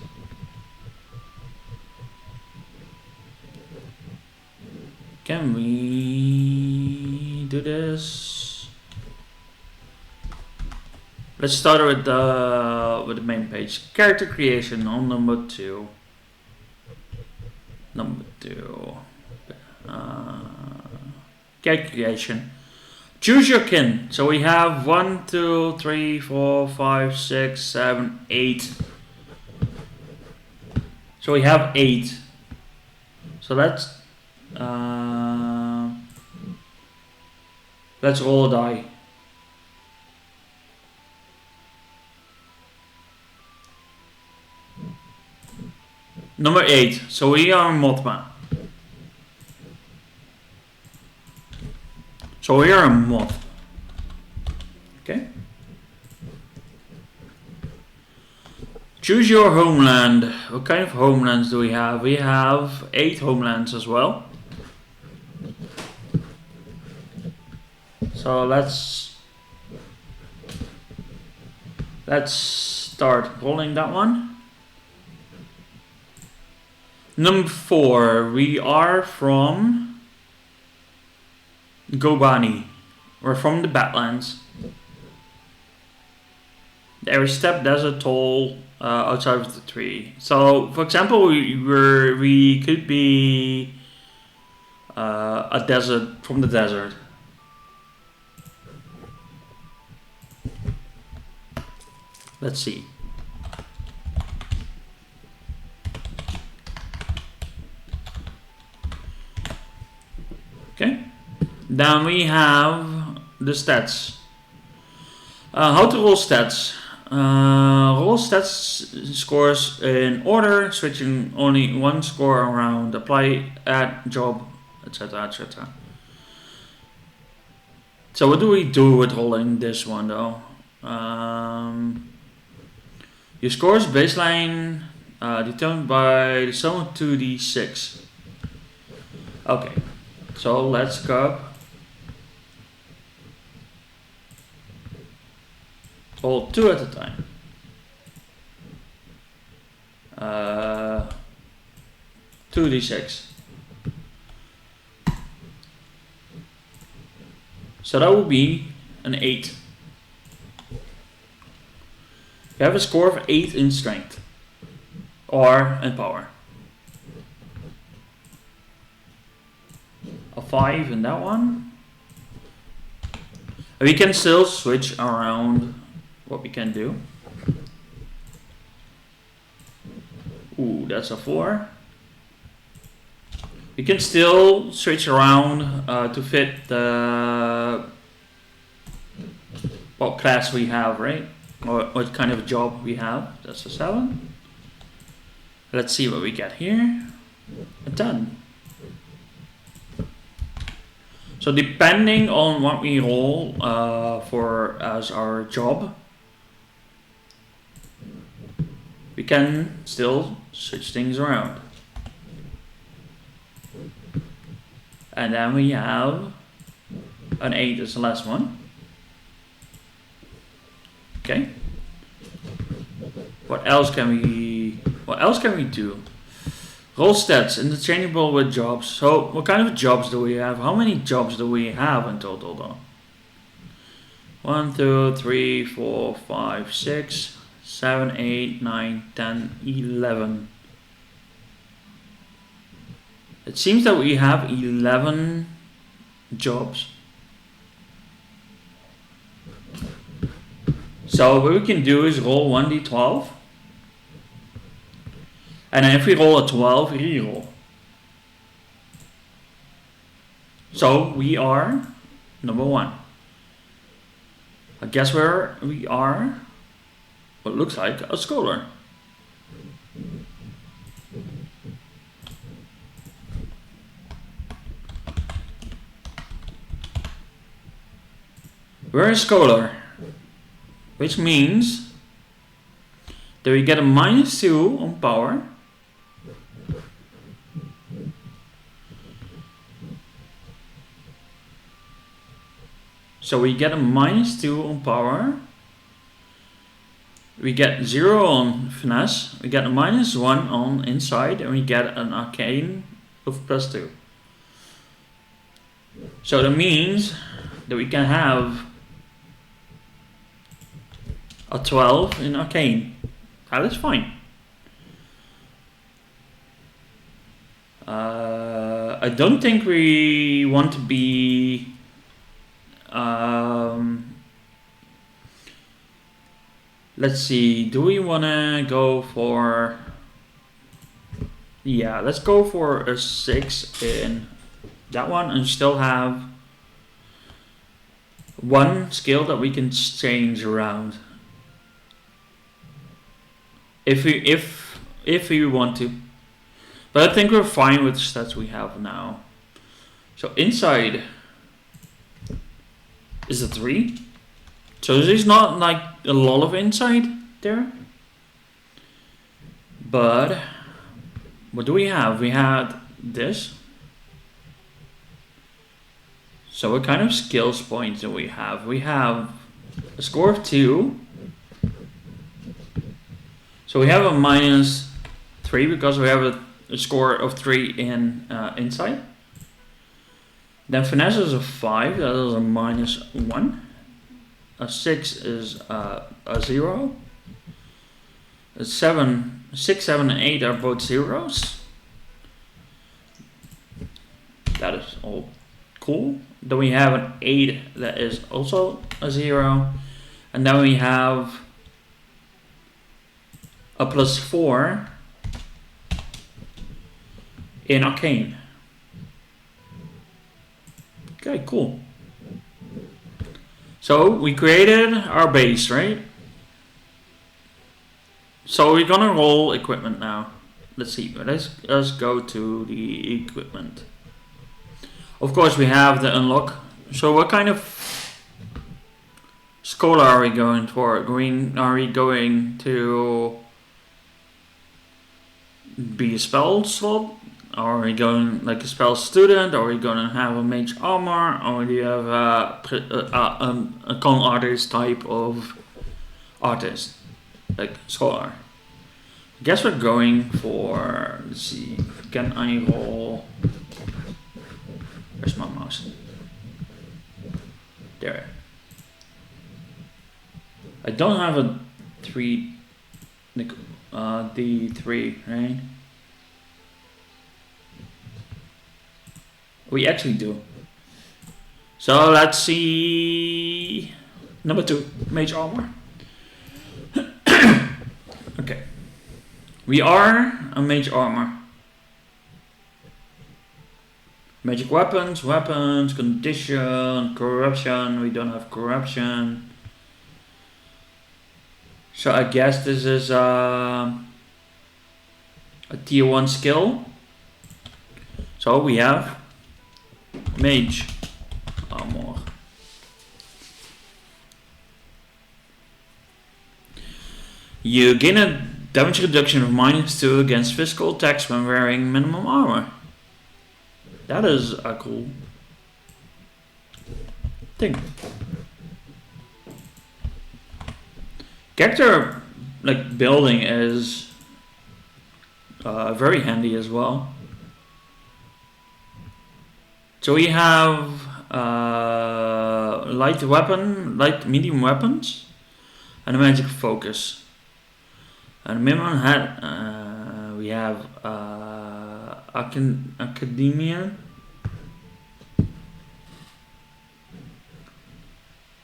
Can we do this? Let's start with the main page. Character creation on number 2. Number 2. Character creation. Choose your kin. So we have 1, 2, 3, 4, 5, 6, 7, 8. So we have 8. So let's roll a die. Number 8. So we are Mothman. So we are a moth. Okay. Choose your homeland. What kind of homelands do we have? We have 8 homelands as well. So let's start rolling that one. Number 4, we are from Gobani. We're from the Badlands. There is steppe, desert, tall, outside of the tree. So, for example, we could be a desert from the desert. Let's see. Okay. Then we have the stats. How to roll stats. Roll stats scores in order, switching only one score around, apply, add, job, etc. etc. So what do we do with rolling this one though? Your scores baseline determined by the sum of 2d6. Okay, so let's go. Roll 2 at a time. 2d6. So that would be an 8. You have a score of 8 in strength or in power. A 5 in that one. We can still switch around what we can do. Ooh, that's a 4. You can still switch around to fit the what class we have, right? Or what kind of job we have. That's a 7. Let's see what we get here. A 10. So depending on what we roll for as our job, we can still switch things around. And then we have an 8 as the last one. Okay. What else can we do? Roll stats interchangeable with jobs. So what kind of jobs do we have? How many jobs do we have in total though? 1, 2, 3, 4, 5, 6, 7, 8, 9, 10, 11. It seems that we have 11 jobs. So what we can do is roll 1d12. And then if we roll a 12, reroll. So we are number 1. I guess where we are what looks like a scholar. We're a scholar, which means that we get a -2 on power. So we get a -2 on power. We get 0 on finesse. We get a -1 on insight, and we get an arcane of +2. So that means that we can have a 12 in arcane. That is fine. I don't think we want to be let's see, do we want to go for, yeah, let's go for a 6 in that one and still have one skill that we can change around if we want to. But I think we're fine with the stats we have now. So inside is a 3. So there's not like a lot of insight there. But what do we have? We had this. So what kind of skills points do we have? We have a score of 2. So we have a -3 because we have a score of 3 in insight. Then finesse is a 5, that is a -1. A 6 is a 0. 7, 6, 7, and 8 are both zeros. That is all cool. Then we have an 8 that is also a 0. And then we have a +4 in Arcane. Okay, cool. So we created our base, right? So we're gonna roll equipment now. Let's see, let's go to the equipment. Of course we have the unlock. So what kind of scholar are we going for? Are we going to be a spell slot? Or are we going like a spell student? Or are we going to have a mage armor? Or do you have a con artist type of artist? Like scholar. I guess we're going for, let's see, can I roll? Where's my mouse? There. I don't have a D3, right? We actually do. So let's see. Number 2, mage armor. Okay. We are a mage armor. Magic weapons, condition, corruption. We don't have corruption. So I guess this is a tier 1 skill. So we have mage armor. You gain a damage reduction of -2 against physical attacks when wearing minimum armor. That is a cool thing. Character like building is very handy as well. So we have light medium weapons, and a magic focus. And minimum we have academia,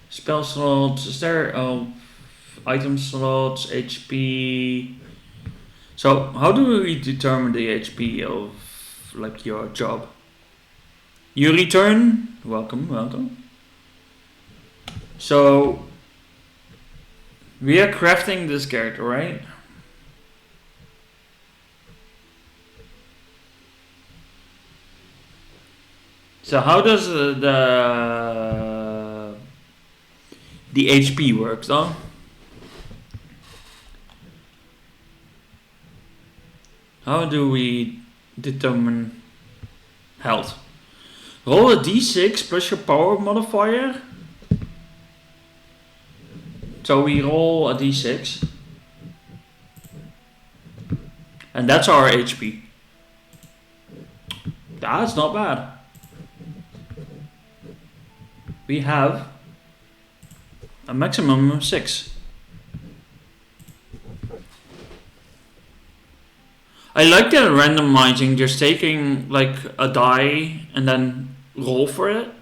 spell slots. Is there item slots, HP? So how do we determine the HP of like your job? You return, welcome. So we are crafting this character, right? So how does the HP work though? How do we determine health? Roll a d6 plus your power modifier. So we roll a d6. And that's our HP. That's not bad. We have a maximum of 6. I like the randomizing, just taking like a die and then roll for it.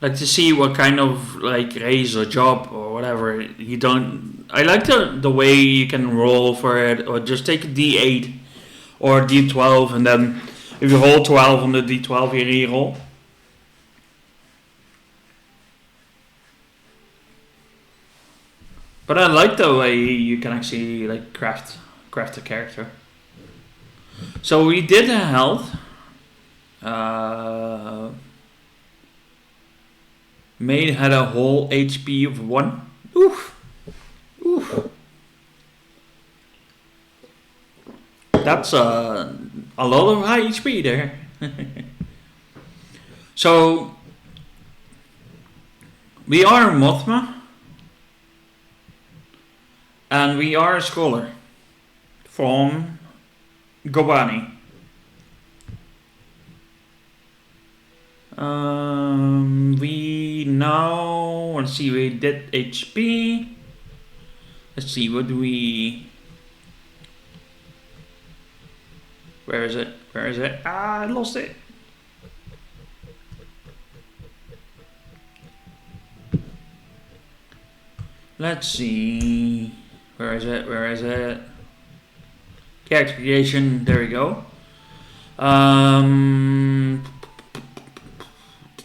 Like to see what kind of like raise or job or whatever you don't. I like the way you can roll for it, or just take a D8 or D12 and then if you roll 12 on the D12 you re-roll. But I like the way you can actually like craft a character. So we did a health. Maid had a whole HP of 1. Oof. That's a lot of high HP there. So we are Mothma. And we are a scholar from Gobani. We now, let's see, we did HP. Let's see, what do we... Where is it? Where is it? Ah, I lost it. Let's see. Where is it? Where is it? Character creation. There we go.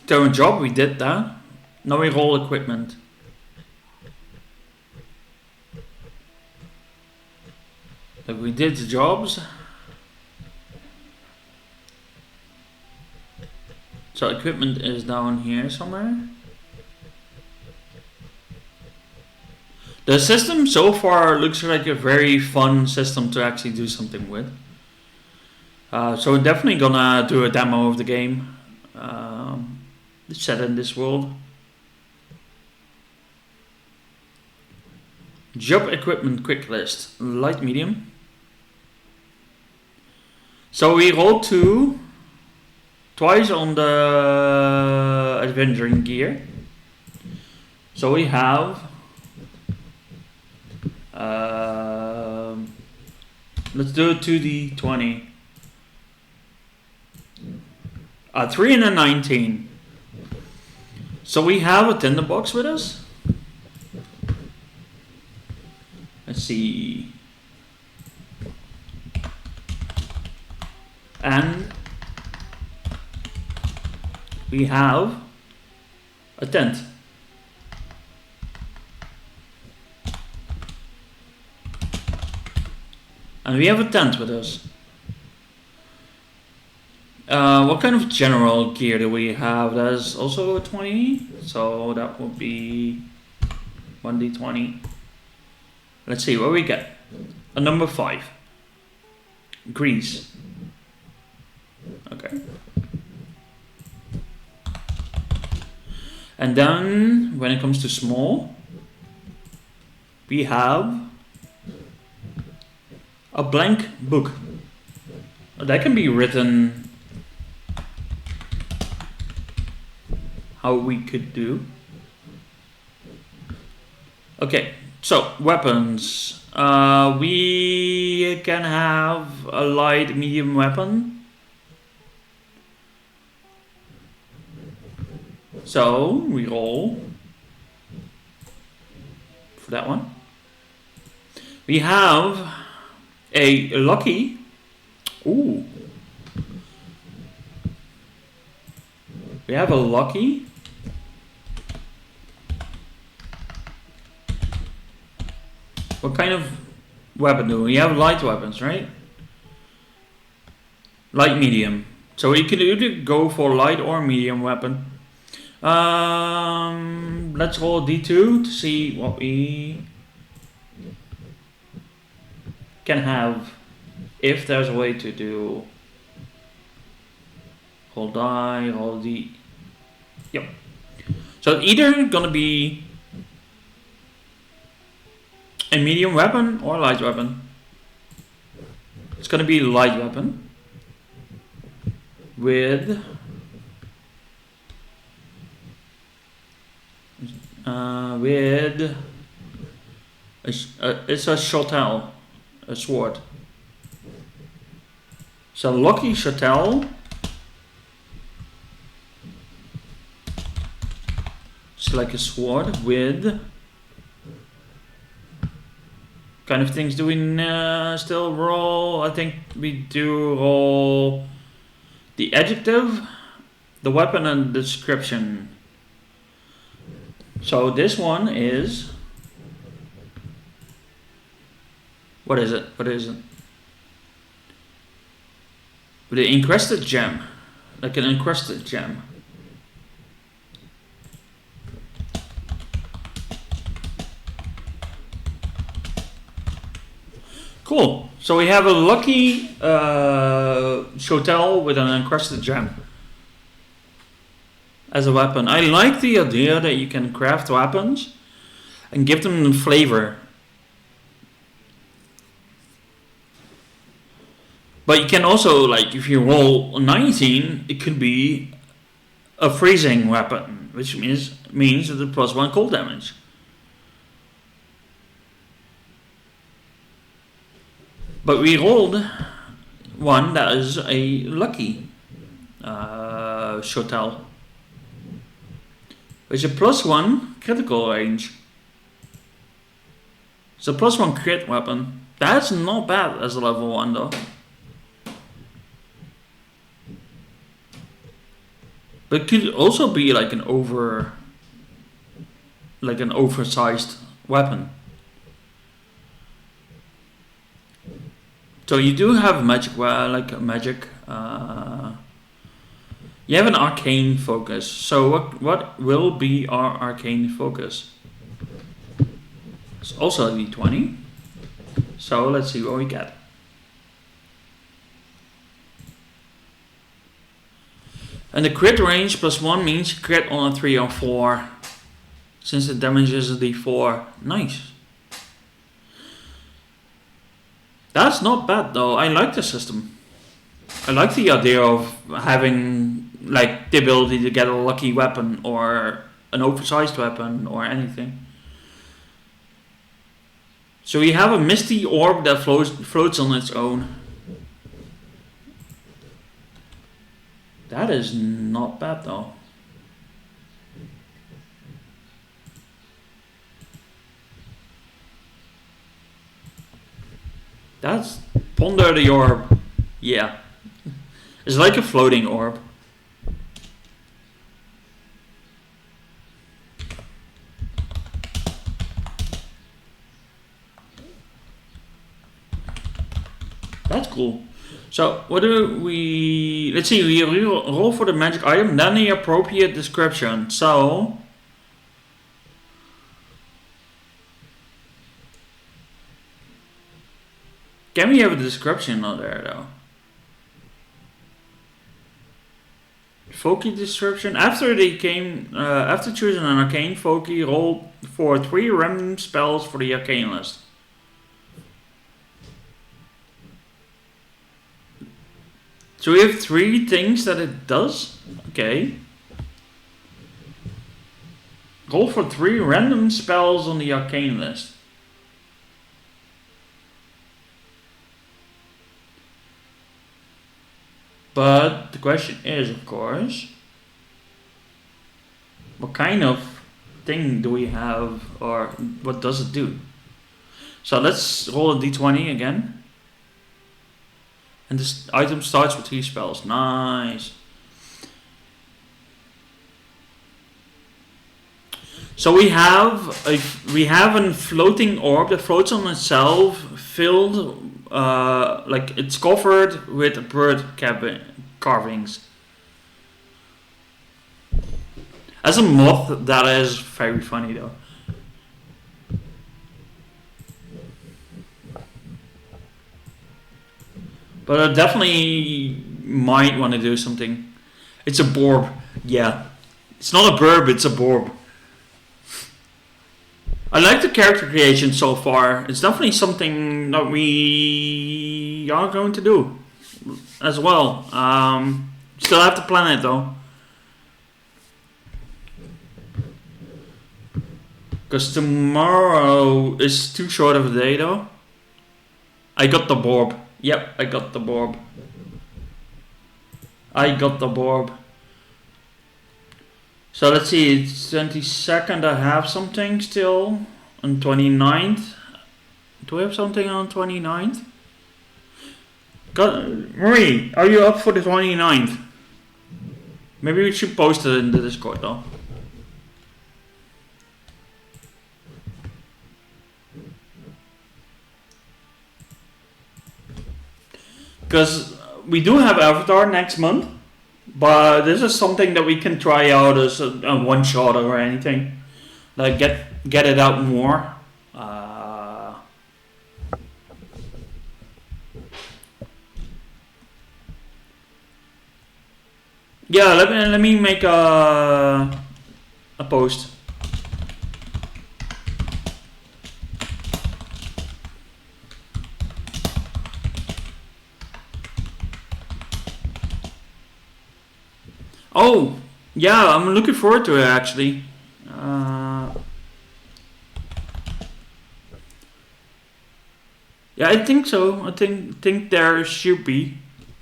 Turn job. We did that. Now we roll equipment. Like we did the jobs. So equipment is down here somewhere. The system so far looks like a very fun system to actually do something with. So we're definitely gonna do a demo of the game set in this world. Job equipment quick list, light, medium. So we rolled twice on the adventuring gear. So we have let's do a 2d20. 3 and a 19. So we have a tinderbox with us. Let's see. And we have a tent. And we have a tent with us. What kind of general gear do we have? That's also a 20. So that would be 1d20. Let's see what we get. A number 5. Grease. Okay. And then when it comes to small, we have a blank book. That can be written how we could do. Okay, so weapons. We can have a light, medium weapon. So we roll for that one. We have a lucky. Ooh. We have a lucky. What kind of weapon do we have? Light weapons, right? Light, medium. So we can either go for light or medium weapon. Let's roll a d2 to see what we can have. If there's a way to do roll die, roll d. Yep. So either gonna be a medium weapon or light weapon. It's gonna be light weapon with it's a shottel, a sword. So lucky shottel. It's like a sword with. Kind of things do we still roll? I think we do roll the adjective, the weapon, and the description. So this one is. What is it? What is it? With an encrusted gem. Like an encrusted gem. Cool. So we have a lucky shottel with an encrusted gem as a weapon. I like the idea that you can craft weapons and give them flavor. But you can also, like, if you roll a 19, it could be a freezing weapon, which means that it +1 cold damage. But we rolled one that is a lucky Shotel. It's a +1 critical range. It's a +1 crit weapon. That's not bad as a level 1 though. But it could also be like an oversized weapon. So you do have magic, you have an arcane focus. So what will be our arcane focus? It's also a d20. So let's see what we get. And the crit range +1 means crit on a 3 or 4. Since the damage is a d4. Nice. That's not bad though. I like the system. I like the idea of having like the ability to get a lucky weapon or an oversized weapon or anything. So we have a misty orb that floats on its own. That is not bad though. That's ponder the orb. Yeah. It's like a floating orb. That's cool. So what do we... Let's see, we roll for the magic item, then the appropriate description. So... Can we have a description on there though? Folky description. After choosing an arcane folky, roll for 3 random spells for the arcane list. So we have 3 things that it does. Okay. Roll for 3 random spells on the arcane list. But the question is, of course, what kind of thing do we have, or what does it do? So let's roll a d20 again. And this item starts with 3 spells. Nice. So we have a floating orb that floats on itself, filled like it's covered with bird carvings. As a moth, that is very funny though. But I definitely might want to do something. It's a borb. Yeah. It's not a burb, it's a borb. I like the character creation so far. It's definitely something that we are going to do as well. Still have to plan it though. Because tomorrow is too short of a day though. I got the borb. Yep, I got the borb. I got the borb. So let's see, it's 22nd, I have something still. On 29th. Do we have something on 29th? Marie, are you up for the 29th? Maybe we should post it in the Discord though. Because we do have Avatar next month, but this is something that we can try out as a one shot or anything. Like get it out more. Yeah, let me make a post. Oh, yeah, I'm looking forward to it actually. Yeah, I think so. I think there should be.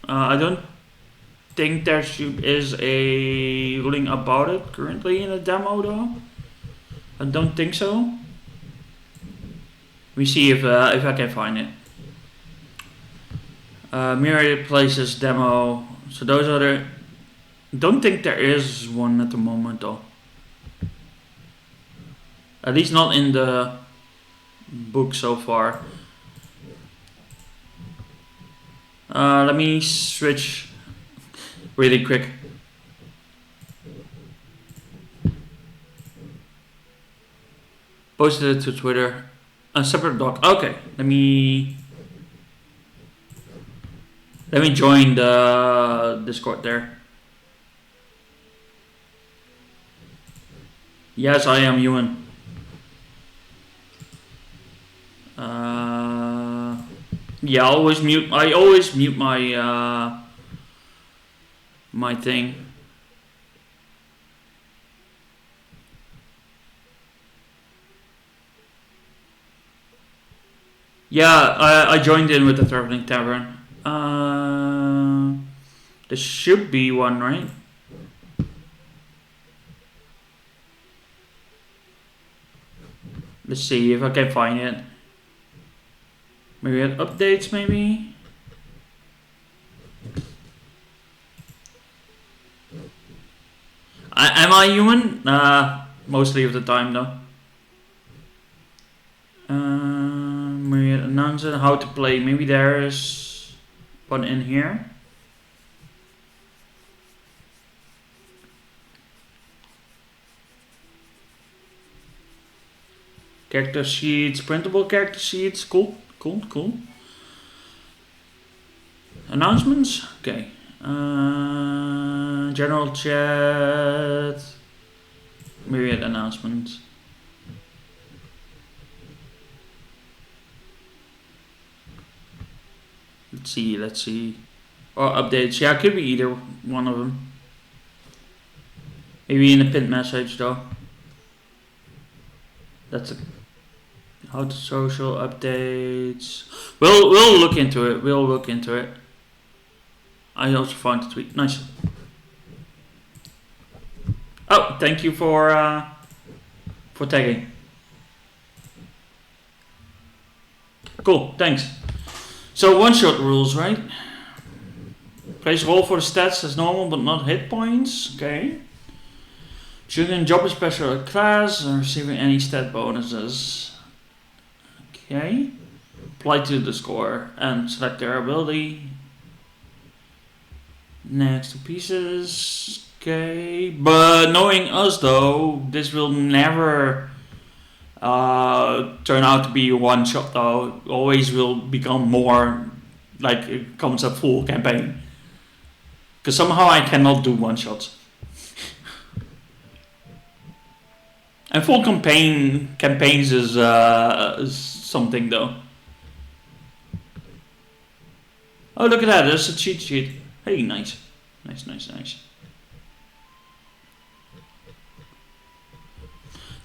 I don't think there is a ruling about it currently in the demo though. I don't think so. Let me see if I can find it. Myriad places demo. So those are the. Don't think there is one at the moment though. At least not in the book so far. Let me switch really quick. Posted it to Twitter. A separate doc. Okay, let me join the Discord there. Yes, I am human. Yeah, I always mute my my thing. Yeah, I joined in with the Traveling Tavern. There should be one, right? Let's see if I can find it. Myriad updates, maybe? Am I human? Mostly of the time, though. Myriad announcing how to play. Maybe there's one in here. Character sheets, printable character sheets. Cool. Announcements? Okay. General chat. Myriad announcements. Let's see. Or updates. Yeah, it could be either one of them. Maybe in a pinned message though. That's a how to social updates. We'll look into it. I also found the tweet. Nice. Oh, thank you for tagging. Cool, thanks. So one-shot rules, right? Place roll for the stats as normal, but not hit points. Okay. Choosing job is special class and receiving any stat bonuses. Okay. Apply to the score and select their ability. Next two pieces. Okay. But knowing us though, this will never turn out to be a one shot though. Always will become more like it becomes a full campaign. Because somehow I cannot do one shots. And full campaigns is something though. Oh, look at that! There's a cheat sheet. Hey, nice.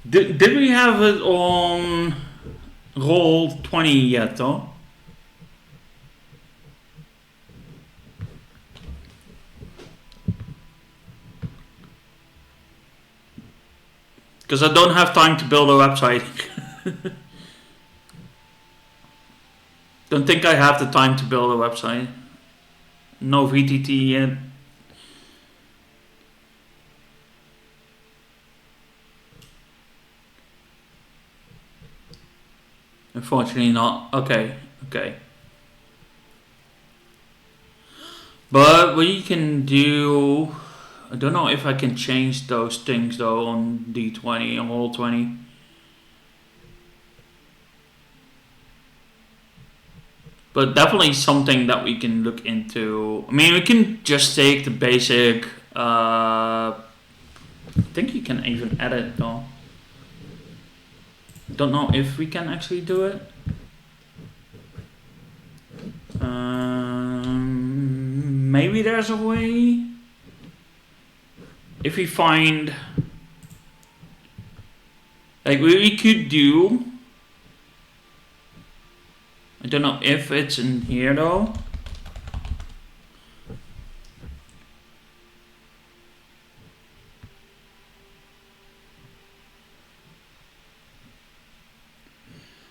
Did we have it on Roll20 yet though? Because I don't have time to build a website. Don't think I have the time to build a website. No VTT yet. Unfortunately not. Okay. But we can do... I don't know if I can change those things though on D20 and Roll20. But definitely something that we can look into. I mean, we can just take the basic... I think you can even edit though. Don't know if we can actually do it. Maybe there's a way. If we find, like, we could do I don't know if it's in here though.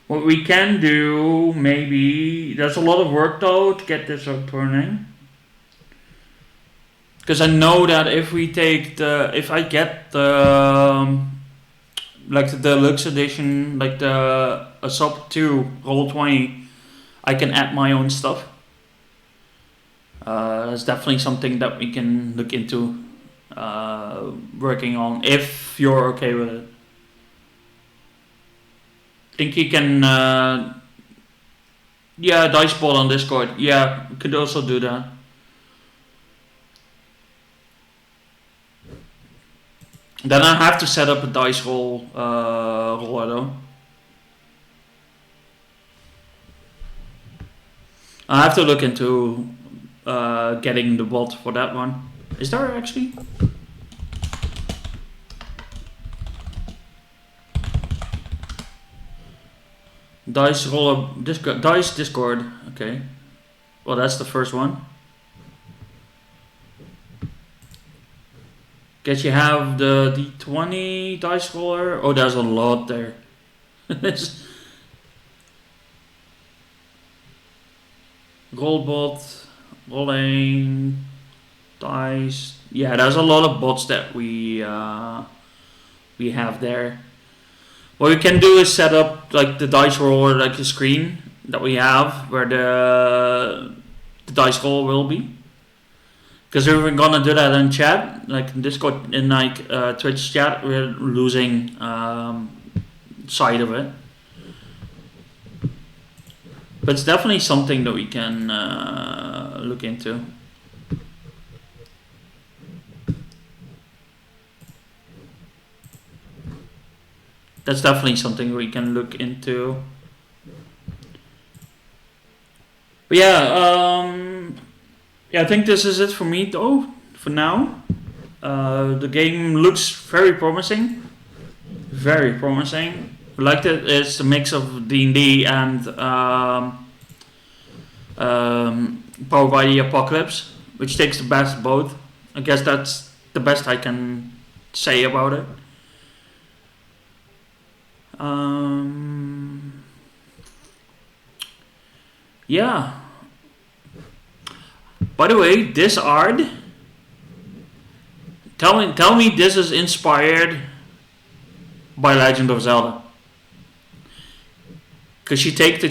What we can do, maybe, there's a lot of work though to get this up turning. Because I know that if we take if I get the, like the deluxe edition, like the a sub 2 Roll20, I can add my own stuff. That's definitely something that we can look into working on, if you're okay with it. Think you can, yeah, dice ball on Discord. Yeah, we could also do that. Then I have to set up a dice roller though. I have to look into getting the bot for that one. Is there actually? Dice roller Discord, dice Discord. Okay. Well, that's the first one. Guess you have the D20 dice roller. Oh, there's a lot there. Roll bot, rolling, dice. Yeah, there's a lot of bots that we have there. What we can do is set up like the dice roller, like the screen that we have where the dice roll will be. Because if we're gonna do that in chat, like in Discord, in like Twitch chat, we're losing sight of it. But it's definitely something that we can look into. That's definitely something we can look into. But yeah, I think this is it for me though, for now. The game looks very promising. Very promising. I liked it. It's a mix of D&D and Powered by the Apocalypse, which takes the best of both. I guess that's the best I can say about it. Yeah. By the way, this art. Tell me this is inspired by Legend of Zelda. Because you take the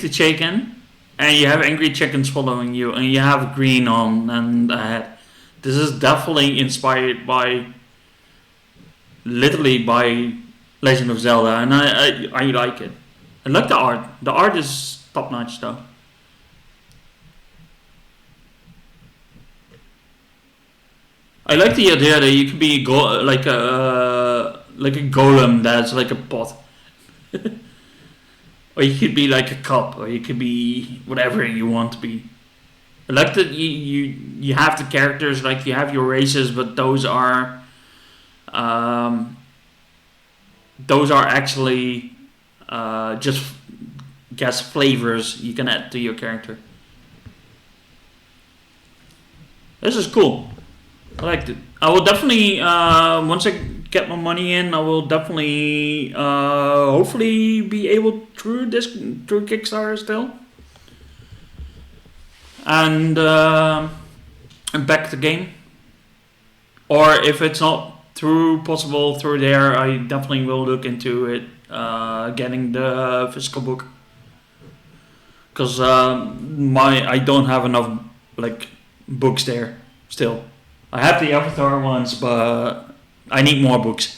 chicken, and you have angry chickens following you, and you have green on and ahead. This is definitely inspired by, literally by Legend of Zelda, and I like it. I like the art. The art is top notch though. I like the idea that you could be like a golem that's like a pot, or you could be like a cup, or you could be whatever you want to be. I like that you have the characters, like you have your races, but those are actually just guess flavors you can add to your character. This is cool. I liked it. I will definitely, once I get my money in, I will definitely, hopefully be able through Kickstarter still. And back the game. Or if it's not possible through there, I definitely will look into it, getting the physical book. Because I don't have enough like books there still. I have the Avatar ones, but I need more books.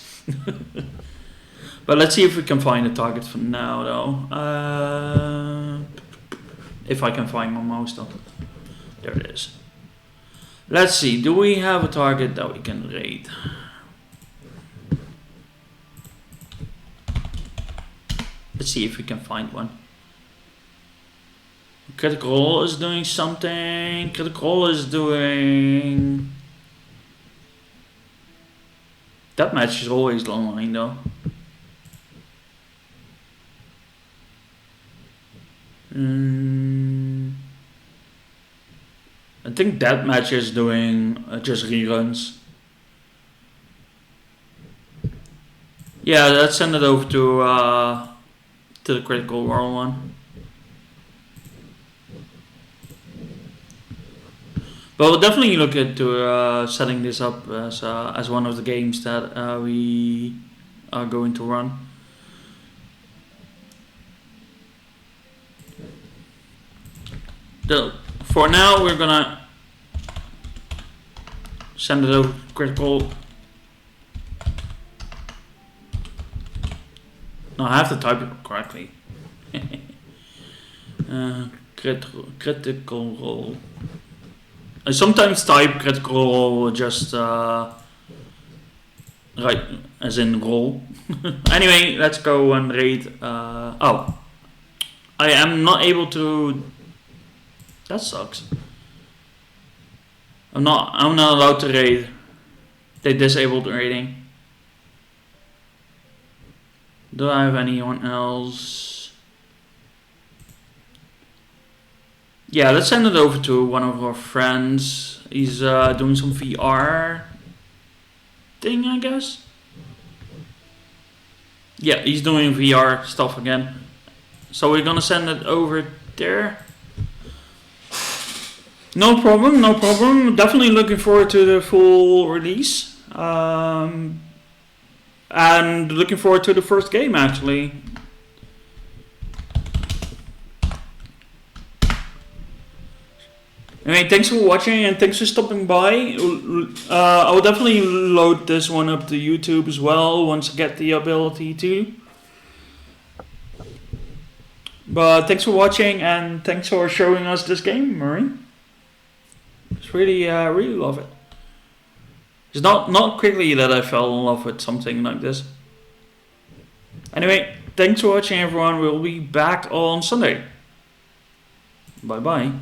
But let's see if we can find a target for now, though. If I can find my mouse, though. There it is. Let's see. Do we have a target that we can raid? Let's see if we can find one. Critical Role is doing something. Critical Role is doing... That match is always online though. Mm, I think Deathmatch is doing just reruns. Yeah, let's send it over to the Critical Role one. But we'll definitely look into setting this up as one of the games that we are going to run. For now, we're gonna send it over to Critical. No, I have to type it correctly. Critical Role. I sometimes type Critical Role just right as in roll. Anyway, let's go and raid. Oh, I am not able to. That sucks. I'm not allowed to raid. They disabled raiding. Do I have anyone else? Yeah, let's send it over to one of our friends. He's doing some VR thing, I guess. Yeah, he's doing VR stuff again. So we're gonna send it over there. No problem, no problem. Definitely looking forward to the full release. And looking forward to the first game, actually. Anyway, thanks for watching and thanks for stopping by. I will definitely load this one up to YouTube as well once I get the ability to. But thanks for watching and thanks for showing us this game, Murray. It's really love it. It's not quickly that I fell in love with something like this. Anyway, thanks for watching, everyone. We'll be back on Sunday. Bye bye.